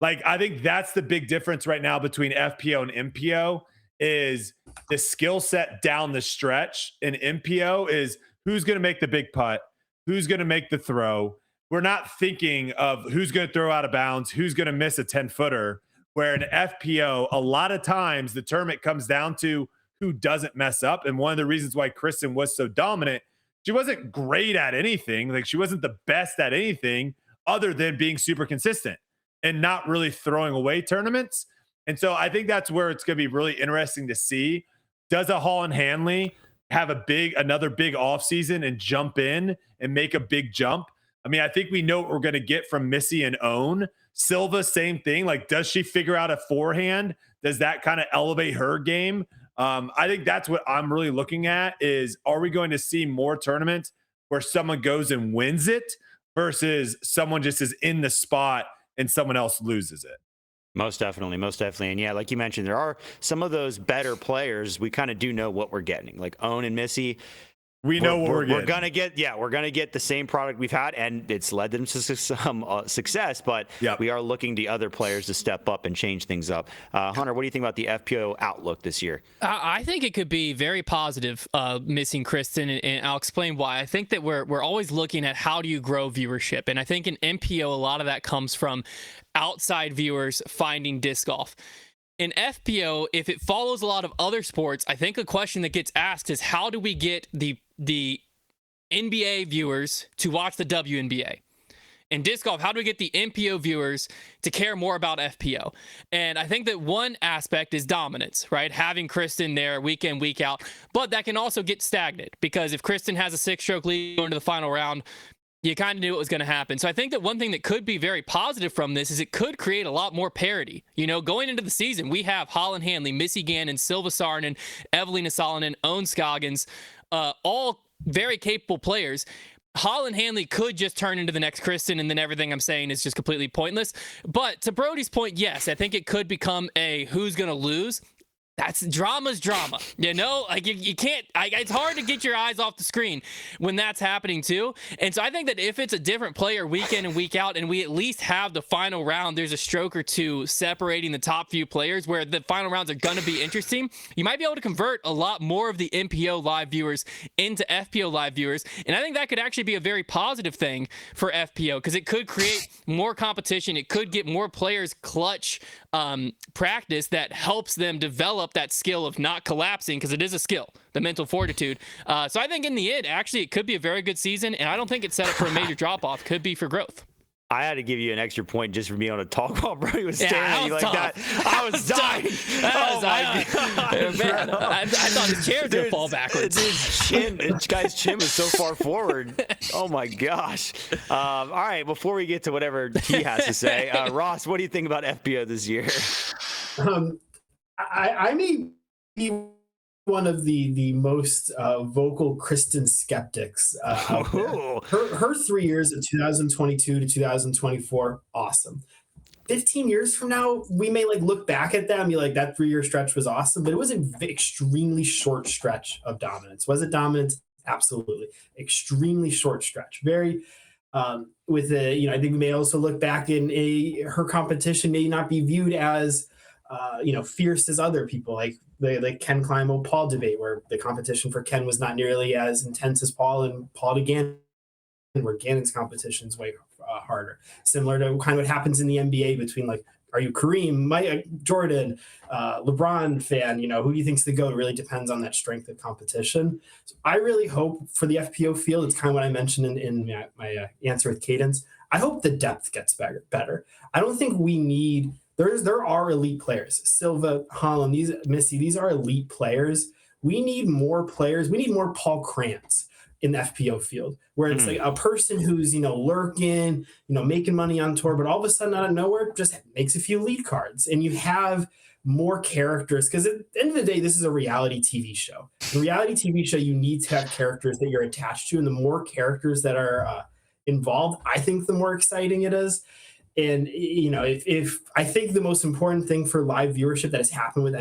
Like, I think that's the big difference right now between FPO and MPO, is the skill set down the stretch. In MPO is who's going to make the big putt, who's going to make the throw. We're not thinking of who's going to throw out of bounds, who's going to miss a 10-footer. Where in FPO, a lot of times the tournament comes down to who doesn't mess up. And one of the reasons why Kristin was so dominant, she wasn't great at anything. Like, she wasn't the best at anything other than being super consistent and not really throwing away tournaments. And so I think that's where it's going to be really interesting to see. Does a Holland Hanley have another big offseason and jump in and make a big jump? I mean, I think we know what we're going to get from Missy and Own. Silva, same thing. Like, does she figure out a forehand? Does that kind of elevate her game? I think that's what I'm really looking at, is, are we going to see more tournaments where someone goes and wins it versus someone just is in the spot and someone else loses it? Most definitely. And yeah, like you mentioned, there are some of those better players. We kind of do know what we're getting, like Own and Missy. We know what we're getting. We're gonna get the same product we've had, and it's led them to some success. But we are looking to other players to step up and change things up. Hunter, what do you think about the FPO outlook this year? I think it could be very positive, missing Kristin, and I'll explain why. I think that we're always looking at how do you grow viewership, and I think in MPO a lot of that comes from outside viewers finding disc golf. In FPO, if it follows a lot of other sports, I think a question that gets asked is, how do we get the NBA viewers to watch the WNBA? In disc golf, how do we get the MPO viewers to care more about FPO? And I think that one aspect is dominance, right? Having Kristin there week in, week out, but that can also get stagnant, because if Kristin has a 6-stroke lead going to the final round, you kind of knew what was going to happen. So I think that one thing that could be very positive from this is it could create a lot more parity. You know, going into the season, we have Holland Hanley, Missy Gannon, Silva Saarinen, Evelina Salonen, Owen Scoggins, all very capable players. Holland Hanley could just turn into the next Kristin, and then everything I'm saying is just completely pointless. But to Brodie's point, yes, I think it could become a who's going to lose. That's drama's drama, you know, like you can't, it's hard to get your eyes off the screen when that's happening too. And so I think that if it's a different player week in and week out, and we at least have the final round, there's a stroke or two separating the top few players where the final rounds are going to be interesting, you might be able to convert a lot more of the MPO live viewers into FPO live viewers. And I think that could actually be a very positive thing for FPO, because it could create more competition. It could get more players clutch practice that helps them develop that skill of not collapsing, because it is a skill, the mental fortitude. So I think in the end, actually, it could be a very good season, and I don't think it's set up for a major drop-off. Could be for growth. I had to give you an extra point just for being able to talk while Brodie was staring at you like that. I was dying. Man, I thought his chair was going to fall backwards. This guy's chin was so far forward. Oh, my gosh. All right, before we get to whatever he has to say, Ross, what do you think about FPO this year? I may be one of the most vocal Kristin skeptics out there. Her 3 years of 2022 to 2024, awesome. 15 years from now, we may look back at that and be like, that 3-year stretch was awesome, but it was an extremely short stretch of dominance. Was it dominance? Absolutely. Extremely short stretch. Very I think we may also look back in her competition may not be viewed as fierce as other people, like the Ken Klimo Paul debate, where the competition for Ken was not nearly as intense as Paul, and Paul to Gannon, where Gannon's competition is way harder. Similar to kind of what happens in the NBA between, like, are you Kareem, Mike, Jordan, LeBron fan? Who do you think's the GOAT? It really depends on that strength of competition. So I really hope for the FPO field, it's kind of what I mentioned in my answer with Cadence. I hope the depth gets better. I don't think we need. There are elite players. Silva, Holland, these are elite players. We need more players. We need more Paul Krantz in the FPO field, where it's like a person who's, lurking, making money on tour, but all of a sudden out of nowhere just makes a few lead cards, and you have more characters. Because at the end of the day, this is a reality TV show. A reality TV show, you need to have characters that you're attached to, and the more characters that are involved, I think the more exciting it is. And, if I think the most important thing for live viewership that has happened with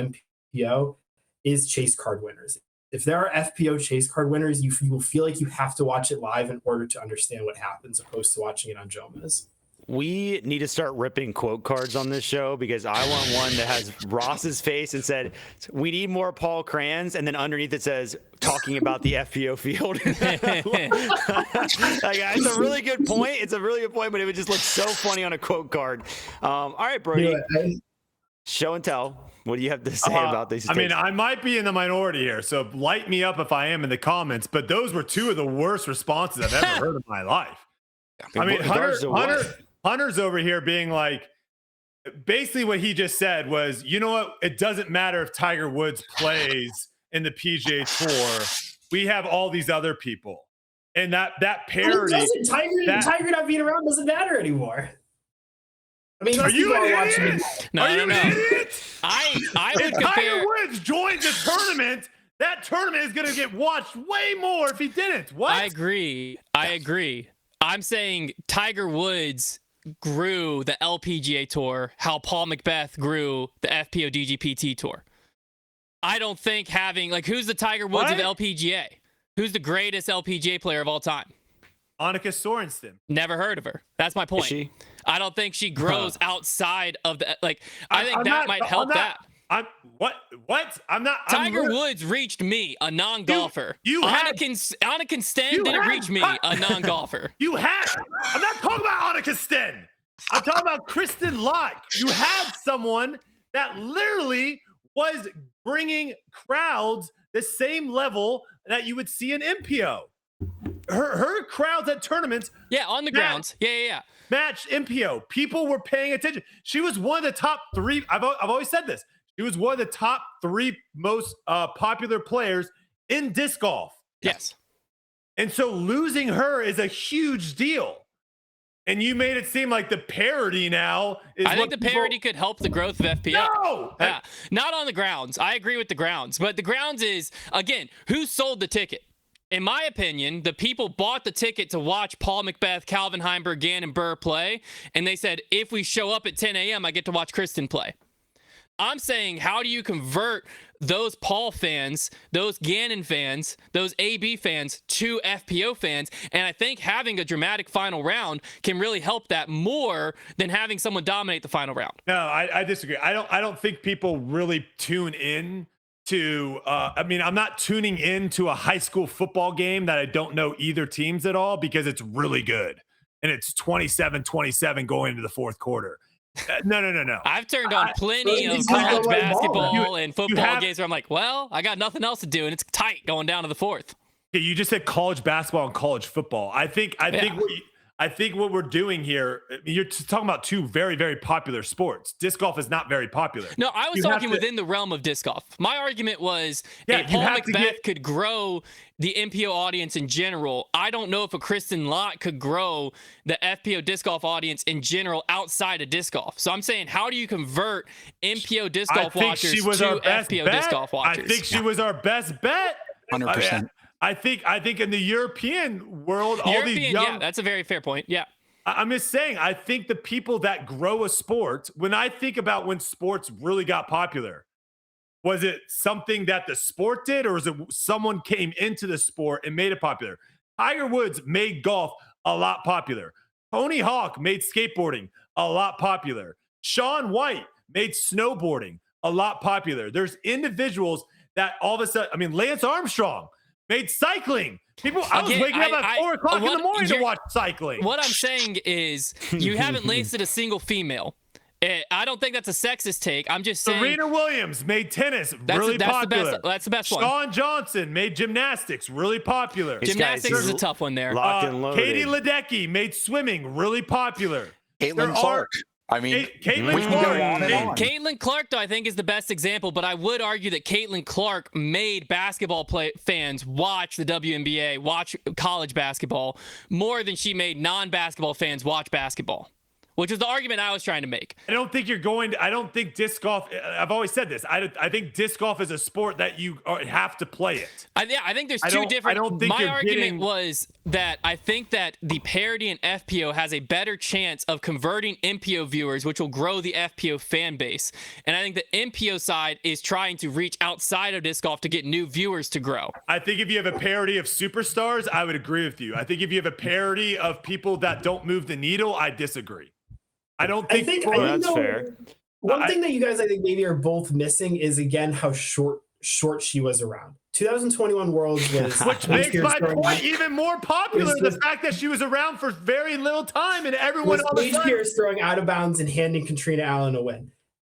MPO is chase card winners. If there are FPO chase card winners, you will feel like you have to watch it live in order to understand what happens, opposed to watching it on Jomez. We need to start ripping quote cards on this show, because I want one that has Ross's face and said, "We need more Paul Krantz," and then underneath it says, "Talking about the FPO field." It's a really good point. It's a really good point, but it would just look so funny on a quote card. All right, Brodie, show and tell. What do you have to say about these? I might be in the minority here, so light me up if I am in the comments, but those were two of the worst responses I've ever heard in my life. Hunter's over here being like, basically what he just said was, you know what? It doesn't matter if Tiger Woods plays in the PGA Tour. We have all these other people. And that parody. Tiger not being around doesn't matter anymore. Are you an idiot? No. Idiot? I would if Tiger Woods joins the tournament, that tournament is going to get watched way more if he didn't. What? I agree. I'm saying Tiger Woods grew the LPGA Tour how Paul McBeth grew the FPO DGPT Tour. I don't think having, who's the Tiger Woods of LPGA? Who's the greatest LPGA player of all time? Annika Sorenstam. Never heard of her. That's my point. I don't think she grows outside of the, I think that might help that. What? I'm not. Tiger Woods reached me, a non-golfer. Annika Sten didn't reach me, a non-golfer. I'm not talking about Annika Sten. I'm talking about Kristin Lott. You had someone that literally was bringing crowds the same level that you would see in MPO. Her crowds at tournaments. Yeah, on the grounds. Yeah. Matched MPO. People were paying attention. She was one of the top three. I've always said this. She was one of the top three most popular players in disc golf. Yes. And so losing her is a huge deal. And you made it seem like the parody now is I think the parody could help the growth of FPO. No! Yeah. Not on the grounds. I agree with the grounds. But the grounds is, again, who sold the ticket? In my opinion, the people bought the ticket to watch Paul McBeth, Calvin Heimberg, Gannon Burr play. And they said, if we show up at 10 a.m., I get to watch Kristin play. I'm saying, how do you convert those Paul fans, those Gannon fans, those AB fans to FPO fans? And I think having a dramatic final round can really help that more than having someone dominate the final round. No, I disagree. I don't think people really tune in to I'm not tuning into a high school football game that I don't know either teams at all, because it's really good and it's 27-27 going into the fourth quarter. No. I've turned on plenty of college basketball and football games where I'm like, well, I got nothing else to do, and it's tight going down to the fourth. Okay, you just said college basketball and college football. I think what we're doing here, you're talking about two very, very popular sports. Disc golf is not very popular. No, I was talking within the realm of disc golf. My argument was if Paul McBeth could grow the MPO audience in general, I don't know if a Kristin Lott could grow the FPO disc golf audience in general outside of disc golf. So I'm saying, how do you convert MPO disc golf watchers to FPO disc golf watchers? I think she was our best bet. 100%. I think in the European world, all these young... Yeah, that's a very fair point. Yeah. I'm just saying, I think the people that grow a sport, when I think about when sports really got popular, was it something that the sport did, or was it someone came into the sport and made it popular? Tiger Woods made golf a lot popular. Tony Hawk made skateboarding a lot popular. Shaun White made snowboarding a lot popular. There's individuals that all of a sudden, I mean, Lance Armstrong made cycling. People, I was waking up at 4 o'clock in the morning to watch cycling. What I'm saying is you haven't listed a single female. I don't think that's a sexist take. I'm just saying. Serena Williams made tennis really popular. That's the best one. Shawn Johnson made gymnastics really popular. Gymnastics is a tough one there. Locked and loaded. Katie Ledecky made swimming really popular. Caitlin Clark. I mean, Caitlin Clark. Caitlin Clark, though, I think is the best example, but I would argue that Caitlin Clark made basketball fans watch the WNBA, watch college basketball, more than she made non-basketball fans watch basketball, which is the argument I was trying to make. I don't think disc golf, I've always said this, I think disc golf is a sport that you have to play it. I think there's two different. I don't think my argument was that I think that the parity in FPO has a better chance of converting MPO viewers, which will grow the FPO fan base. And I think the MPO side is trying to reach outside of disc golf to get new viewers to grow. I think if you have a parity of superstars, I would agree with you. I think if you have a parity of people that don't move the needle, I disagree. I think that's fair. One thing that you guys, I think, maybe are both missing is, again, how short she was around. 2021 Worlds was, which makes my point even more popular. The fact that she was around for very little time and everyone all the time. Pierce throwing out of bounds and handing Katrina Allen a win.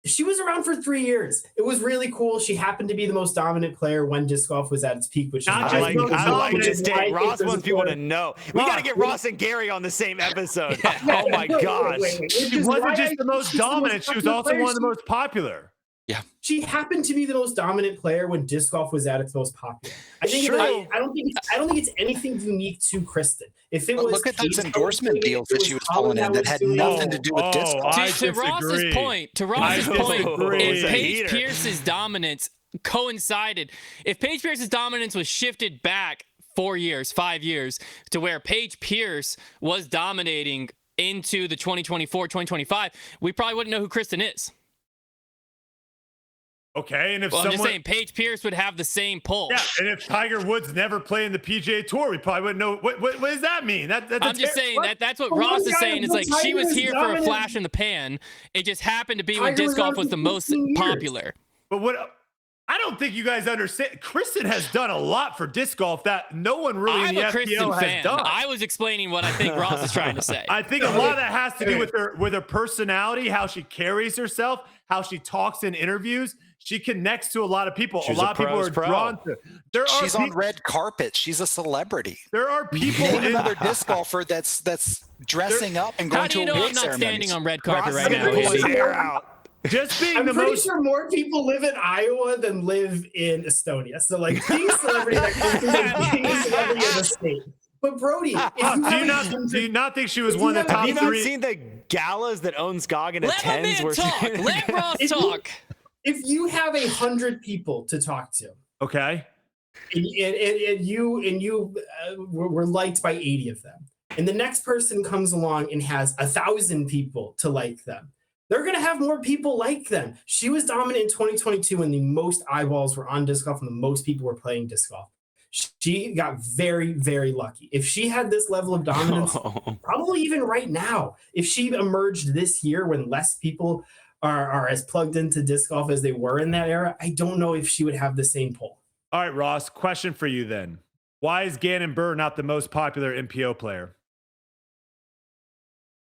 She was around for 3 years. It was really cool. She happened to be the most dominant player when disc golf was at its peak, which I like this take. Ross wants people to know. We got to get Ross and Gary on the same episode. Oh my gosh. She wasn't just the most dominant. She was also one of the most popular. Yeah. She happened to be the most dominant player when disc golf was at its most popular. I don't think it's anything unique to Kristin. If it was, look at those endorsement deals that she was pulling in that had nothing to do with disc golf. To Ross's point, if Paige Pierce's dominance coincided, if Paige Pierce's dominance was shifted back 4 years, 5 years, to where Paige Pierce was dominating into the 2024, 2025, we probably wouldn't know who Kristin is. Okay, and if I'm just saying, Paige Pierce would have the same pull. Yeah, and if Tiger Woods never played in the PGA Tour, we probably wouldn't know. What does that mean? I'm just saying that's what Ross is saying. Is like she was here for a flash in the pan. It just happened to be when disc golf was the most popular. But I don't think you guys understand. Kristin has done a lot for disc golf that no one really in the FPO has done. I was explaining what I think Ross is trying to say. I think a lot of that has to do with her personality, how she carries herself, how she talks in interviews. She connects to a lot of people. A lot of people are drawn to. She's on red carpet. She's a celebrity. There are people in another disc golfer that's dressing up and going to a award ceremony. I'm not standing on red carpet right now. Just being I'm pretty sure more people live in Iowa than live in Estonia. So, like, being a celebrity that comes from being a celebrity in the state. But Brodie, do you not think she was one of the top three? Have you not seen the galas that Owen Scoggin attends? Let Ross talk. If you have 100 people to talk to, okay, and you were liked by 80 of them, and the next person comes along and has 1,000 people to like them, they're going to have more people like them. She was dominant in 2022 when the most eyeballs were on disc golf and the most people were playing disc golf. She got very, very lucky. If she had this level of dominance, probably even right now, if she emerged this year when less people are as plugged into disc golf as they were in that era, I don't know if she would have the same pull. All right, Ross, question for you then. Why is Gannon Burr not the most popular MPO player?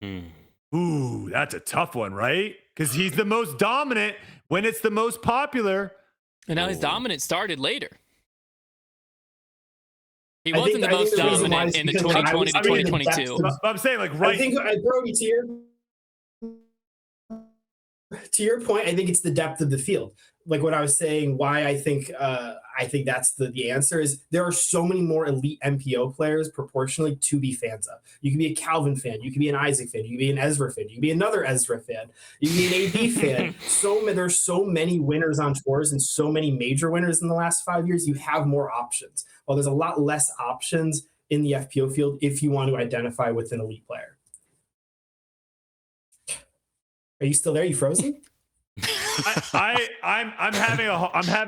Ooh, that's a tough one, right? Because he's the most dominant when it's the most popular. And now his dominance started later. He wasn't the most dominant in the 2020 to 2022. I'm saying, like, right. I think, Brodie, to your point, I think it's the depth of the field. Like what I was saying, why I think that's the answer is there are so many more elite MPO players proportionally to be fans of. You can be a Calvin fan, you can be an Isaac fan, you can be an Ezra fan, you can be another Ezra fan, you can be an AD fan. There's so many winners on tours and so many major winners in the last 5 years. You have more options. Well, there's a lot less options in the FPO field if you want to identify with an elite player. Are you still there? You frozen? I'm having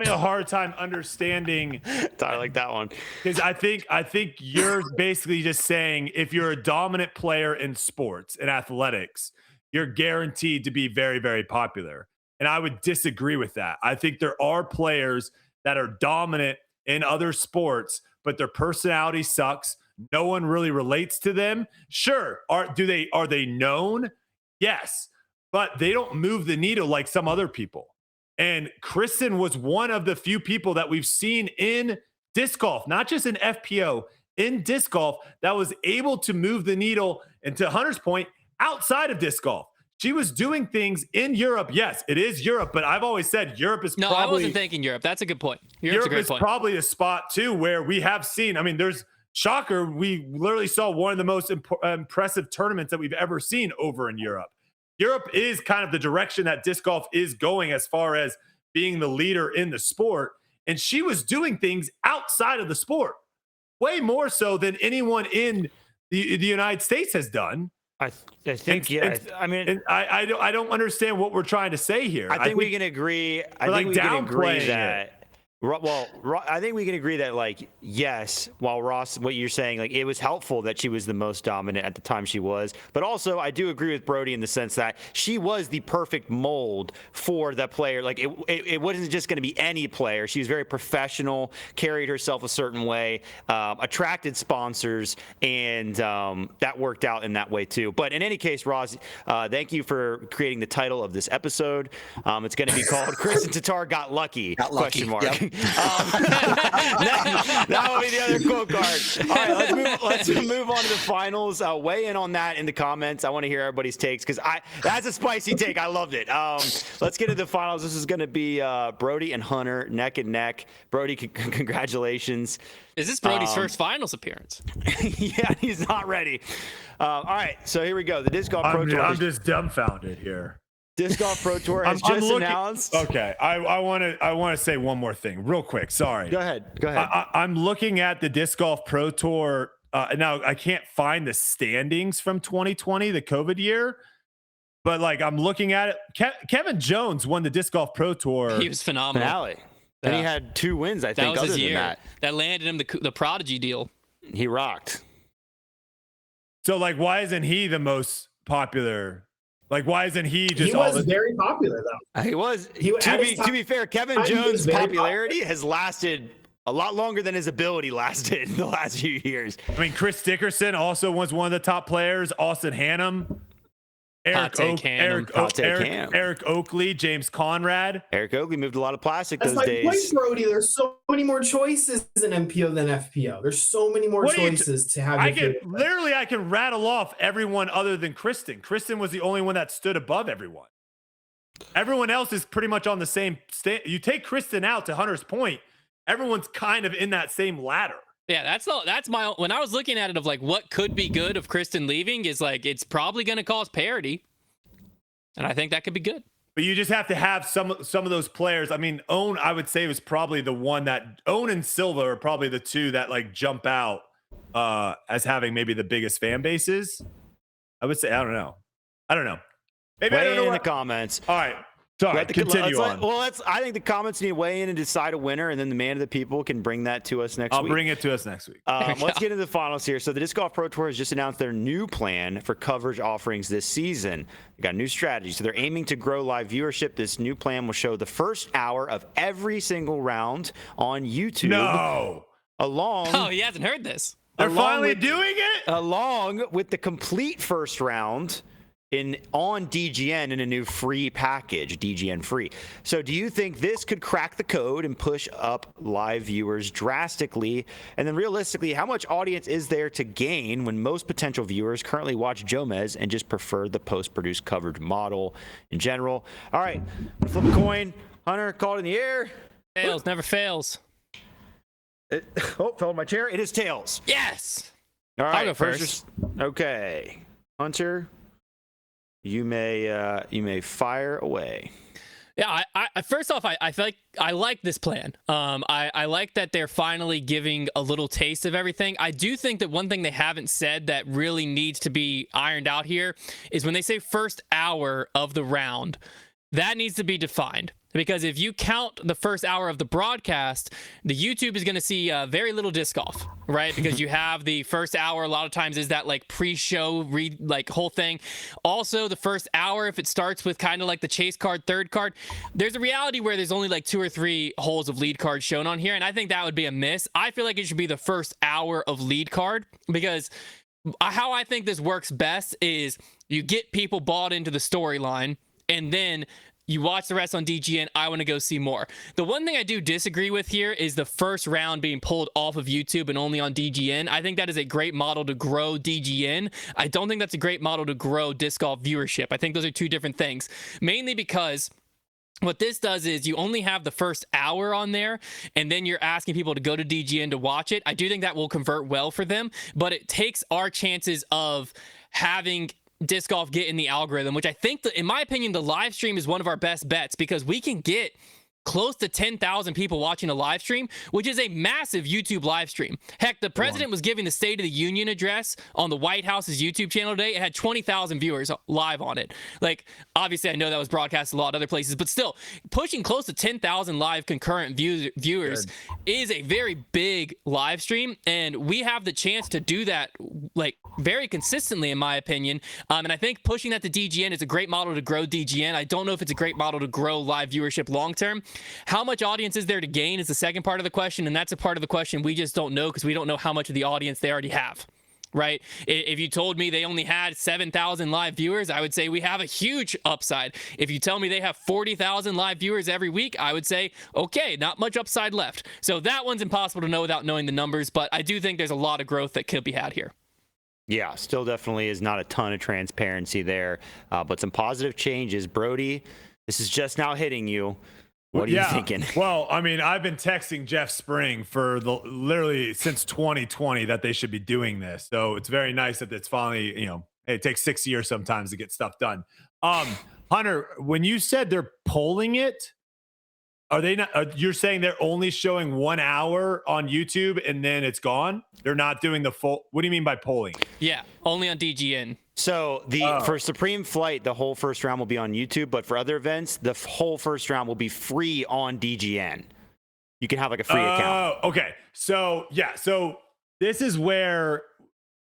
a hard time understanding. I like that one because I think you're basically just saying if you're a dominant player in sports and athletics, you're guaranteed to be very, very popular. And I would disagree with that. I think there are players that are dominant in other sports, but their personality sucks. No one really relates to them. Sure. Are they known? Yes. But they don't move the needle like some other people. And Kristin was one of the few people that we've seen in disc golf, not just in FPO, in disc golf, that was able to move the needle, and to Hunter's point, outside of disc golf. She was doing things in Europe. Yes, it is Europe, but I've always said Europe is no, probably— I wasn't thinking Europe. That's a good point. Europe's a great is point. probably a spot too where we have seen, I mean, there's shocker. We literally saw one of the most impressive tournaments that we've ever seen over in Europe. Europe is kind of the direction that disc golf is going as far as being the leader in the sport. And she was doing things outside of the sport, way more so than anyone in the United States has done. I think, yeah. I mean, I don't understand what we're trying to say here. I think we can agree. I think we can agree that. Well, I think we can agree that, like, yes, while Ross, what you're saying, like, it was helpful that she was the most dominant at the time she was, but also I do agree with Brodie in the sense that she was the perfect mold for that player. Like, it wasn't just going to be any player. She was very professional, carried herself a certain way, attracted sponsors, and that worked out in that way too. But in any case, Ross, thank you for creating the title of this episode. It's going to be called "Kristin Tattar Got Lucky?" Question mark. Yep. That will be the other quote card. All right, let's move on to the finals. Weigh in on that in the comments. I want to hear everybody's takes because that's a spicy take. I loved it. Let's get to the finals. This is going to be Brodie and Hunter neck and neck. Brodie, congratulations. Is this Brodie's first finals appearance? Yeah, he's not ready. All right, so here we go. The Disc Golf Pro Tour. I'm just dumbfounded here. Disc Golf Pro Tour has just announced. Okay, I want to say one more thing real quick. Sorry. Go ahead. I'm looking at the Disc Golf Pro Tour now. I can't find the standings from 2020, the COVID year, but like I'm looking at it. Kevin Jones won the Disc Golf Pro Tour. He was phenomenal. Finale. And he had 2 wins, I think. That was his year. That landed him the Prodigy deal. He rocked. So like, why isn't he the most popular? Like, why isn't he just? He was very popular though. He was. To be fair, Kevin Jones' popularity has lasted a lot longer than his ability lasted in the last few years. I mean, Chris Dickerson also was one of the top players. Austin Hannum, Eric Oakley, James Conrad. Eric Oakley moved a lot of plastic That's those days. Point, Brodie. There's so many more choices in MPO than FPO. There's so many more choices to have. I can rattle off everyone other than Kristin. Kristin was the only one that stood above everyone. Everyone else is pretty much on the same stand. You take Kristin out, to Hunter's point, everyone's kind of in that same ladder. Yeah, that's my, when I was looking at it of like what could be good of Kristin leaving is like it's probably going to cause parity, and I think that could be good. But you just have to have some of those players. I mean, Owen, I would say, was probably the one that Owen and Silva are probably the two that like jump out as having maybe the biggest fan bases. I would say I don't know. Maybe I don't know in the comments. All right. Sorry, continue on. I think the comments need to weigh in and decide a winner, and then the man of the people can bring that to us next week. I'll bring it to us next week. Let's get into the finals here. So the Disc Golf Pro Tour has just announced their new plan for coverage offerings this season. They got a new strategy. So they're aiming to grow live viewership. This new plan will show the first hour of every single round on YouTube. No. Oh, he hasn't heard this. They're finally doing it? Along with the complete first round on DGN in a new free package, DGN free. So do you think this could crack the code and push up live viewers drastically? And then realistically, how much audience is there to gain when most potential viewers currently watch Jomez and just prefer the post-produced coverage model in general? All right, flip a coin. Hunter, call it in the air. Tails never fails. Fell in my chair. It is tails. Yes. All right, I'll go first. Okay, Hunter. You may fire away. Yeah, I first off, I feel like I like this plan. I like that they're finally giving a little taste of everything. I do think that one thing they haven't said that really needs to be ironed out here is when they say first hour of the round, that needs to be defined. Because if you count the first hour of the broadcast, the YouTube is going to see very little disc golf, right? Because you have the first hour, a lot of times is that like pre-show like whole thing. Also, the first hour, if it starts with kind of like the chase card, third card, there's a reality where there's only like 2 or 3 holes of lead card shown on here. And I think that would be a miss. I feel like it should be the first hour of lead card, because how I think this works best is you get people bought into the storyline, and then you watch the rest on DGN. I want to go see more. The one thing I do disagree with here is the first round being pulled off of YouTube and only on DGN. I think that is a great model to grow DGN. I don't think that's a great model to grow disc golf viewership. I think those are 2 different things, mainly because what this does is you only have the first hour on there, and then you're asking people to go to DGN to watch it. I do think that will convert well for them, but it takes our chances of having disc golf get in the algorithm, which I think, in my opinion, the live stream is one of our best bets, because we can get close to 10,000 people watching a live stream, which is a massive YouTube live stream. Heck, the president was giving the State of the Union address on the White House's YouTube channel today. It had 20,000 viewers live on it. Like, obviously, I know that was broadcast a lot of other places, but still, pushing close to 10,000 live concurrent viewers is a very big live stream, and we have the chance to do that like very consistently, in my opinion. And I think pushing that to DGN is a great model to grow DGN. I don't know if it's a great model to grow live viewership long term. How much audience is there to gain is the second part of the question, and that's a part of the question we just don't know, because we don't know how much of the audience they already have, right? If you told me they only had 7,000 live viewers, I would say we have a huge upside. If you tell me they have 40,000 live viewers every week, I would say, okay, not much upside left. So that one's impossible to know without knowing the numbers, but I do think there's a lot of growth that could be had here. Yeah, still definitely is not a ton of transparency there, but some positive changes. Brodie, this is just now hitting you. What are you thinking? Well, I mean, I've been texting Jeff Spring for literally since 2020 that they should be doing this. So it's very nice that it's finally, it takes 6 years sometimes to get stuff done. Hunter, when you said they're polling it, are they not? You're saying they're only showing 1 hour on YouTube and then it's gone? They're not doing the full. What do you mean by polling? Yeah, only on DGN. So for Supreme Flight, the whole first round will be on YouTube, but for other events, the whole first round will be free on DGN. You can have like a free account. Oh, okay. So yeah, so this is where,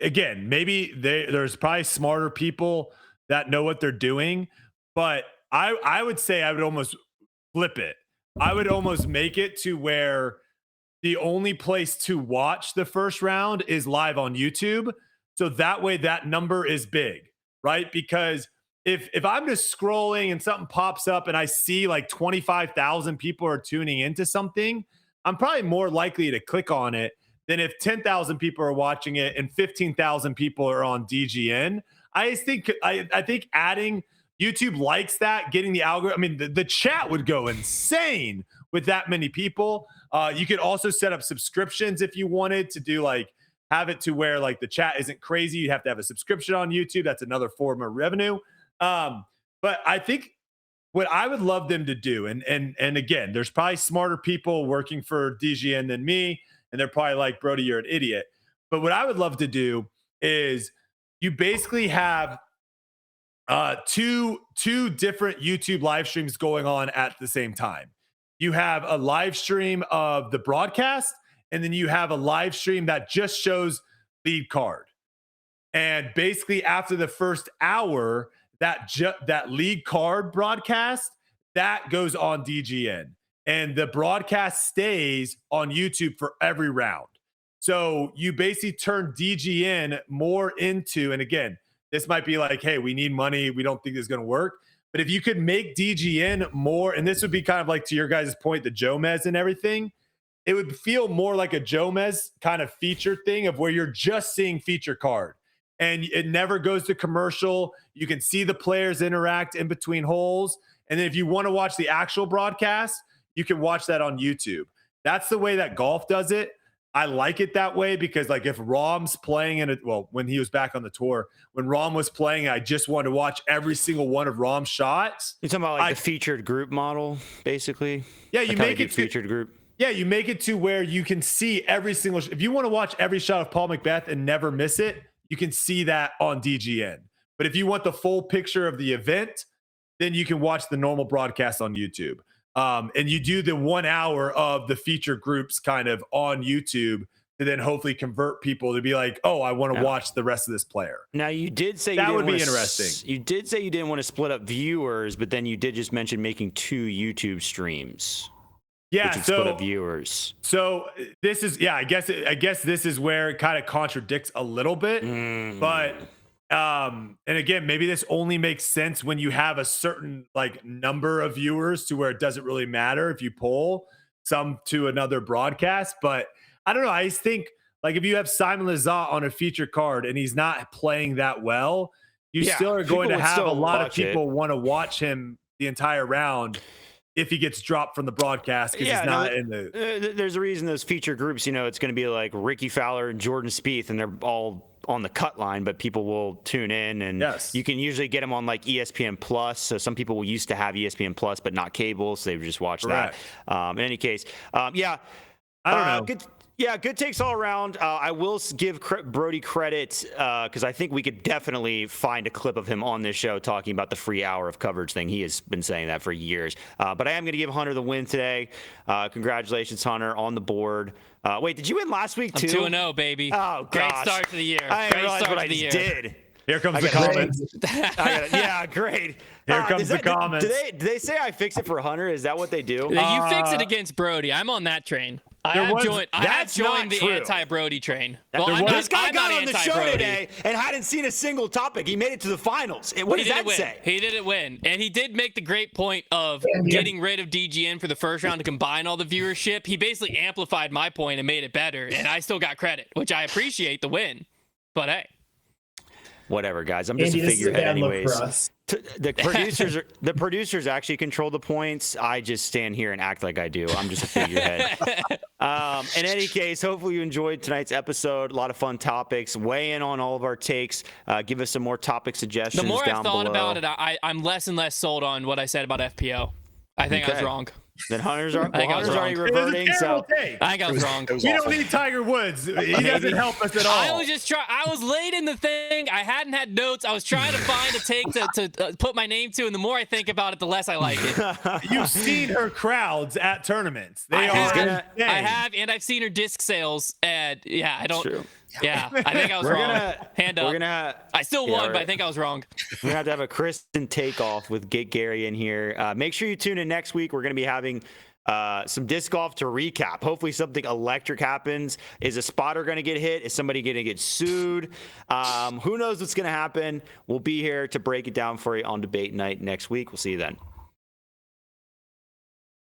again, maybe there's probably smarter people that know what they're doing, but I would say I would almost flip it. I would almost make it to where the only place to watch the first round is live on YouTube. So that way that number is big, right? Because if I'm just scrolling and something pops up and I see like 25,000 people are tuning into something, I'm probably more likely to click on it than if 10,000 people are watching it and 15,000 people are on DGN. I think adding YouTube likes that, getting the algorithm. I mean, the chat would go insane with that many people. You could also set up subscriptions if you wanted to do like, have it to where like the chat isn't crazy. You have to have a subscription on YouTube. That's another form of revenue. But I think what I would love them to do, and again, there's probably smarter people working for DGN than me, and they're probably like, Brodie, you're an idiot. But what I would love to do is you basically have two different YouTube live streams going on at the same time. You have a live stream of the broadcast, and then you have a live stream that just shows lead card. And basically after the first hour, that lead card broadcast, that goes on DGN. And the broadcast stays on YouTube for every round. So you basically turn DGN more into, and again, this might be like, hey, we need money. We don't think this is going to work. But if you could make DGN more, and this would be kind of like to your guys' point, the Jomez and everything, it would feel more like a Jomez kind of feature thing of where you're just seeing feature card and it never goes to commercial. You can see the players interact in between holes. And then if you want to watch the actual broadcast, you can watch that on YouTube. That's the way that golf does it. I like it that way because like if Rahm's playing in it, well, when he was back on the tour, when Rahm was playing, I just wanted to watch every single one of Rahm's shots. You're talking about like the featured group model, basically? Yeah, you like make it featured group. Yeah, you make it to where you can see every single. If you want to watch every shot of Paul McBeth and never miss it, you can see that on DGN. But if you want the full picture of the event, then you can watch the normal broadcast on YouTube. and you do the 1 hour of the feature groups kind of on YouTube to then hopefully convert people to be like, oh, I want to watch the rest of this player. Now you did say that would be interesting. You did say you didn't want to split up viewers, but then you did just mention making 2 YouTube streams. Yeah, so split up viewers. So this is I guess this is where it kind of contradicts a little bit, but and again, maybe this only makes sense when you have a certain like number of viewers to where it doesn't really matter if you pull some to another broadcast. But I don't know. I just think like if you have Simon Lizotte on a feature card and he's not playing that well, you still are going to have a lot of people want to watch him the entire round if he gets dropped from the broadcast because he's not in the. There's a reason those feature groups, it's going to be like Ricky Fowler and Jordan Spieth, and they're all on the cut line, but people will tune in, and you can usually get them on like ESPN Plus. So some people used to have ESPN Plus, but not cable, so they would just watch that. In any case, I don't know. Good takes all around. I will give Brodie credit because I think we could definitely find a clip of him on this show talking about the free hour of coverage thing. He has been saying that for years. But I am going to give Hunter the win today. Congratulations, Hunter, on the board. Wait, did you win last week too? I'm 2-0, baby. Oh, great start to the year. I didn't realize what I just did. Here comes the comments. Great. Here comes the comments. Do they say I fix it for Hunter? Is that what they do? You fix it against Brodie. I'm on that train. I have joined the anti-Brodie train. This guy got on the show today and hadn't seen a single topic. He made it to the finals. What does that say? He didn't win. And he did make the great point of getting rid of DGN for the first round to combine all the viewership. He basically amplified my point and made it better. And I still got credit, which I appreciate the win. But hey. Whatever, guys. I'm just a figurehead anyways. The producers actually control the points. I just stand here and act like I do. I'm just a figurehead. In any case, hopefully you enjoyed tonight's episode. A lot of fun topics. Weigh in on all of our takes. Give us some more topic suggestions. The more down I thought below. about it, I'm less and less sold on what I said about FPO. I think I was wrong. Then Hunter's already reverting. So I think I was wrong. We don't need Tiger Woods. He doesn't help us at all. I was just I was late in the thing. I hadn't had notes. I was trying to find a take to put my name to, and the more I think about it, the less I like it. You've seen her crowds at tournaments. I have, and I've seen her disc sales. And I don't. True. Yeah, I think I was wrong. Hand up. I still won, but I think I was wrong. We're going to have a Kristin takeoff with Gary in here. Make sure you tune in next week. We're going to be having some disc golf to recap. Hopefully something electric happens. Is a spotter going to get hit? Is somebody going to get sued? Who knows what's going to happen? We'll be here to break it down for you on Debate Night next week. We'll see you then.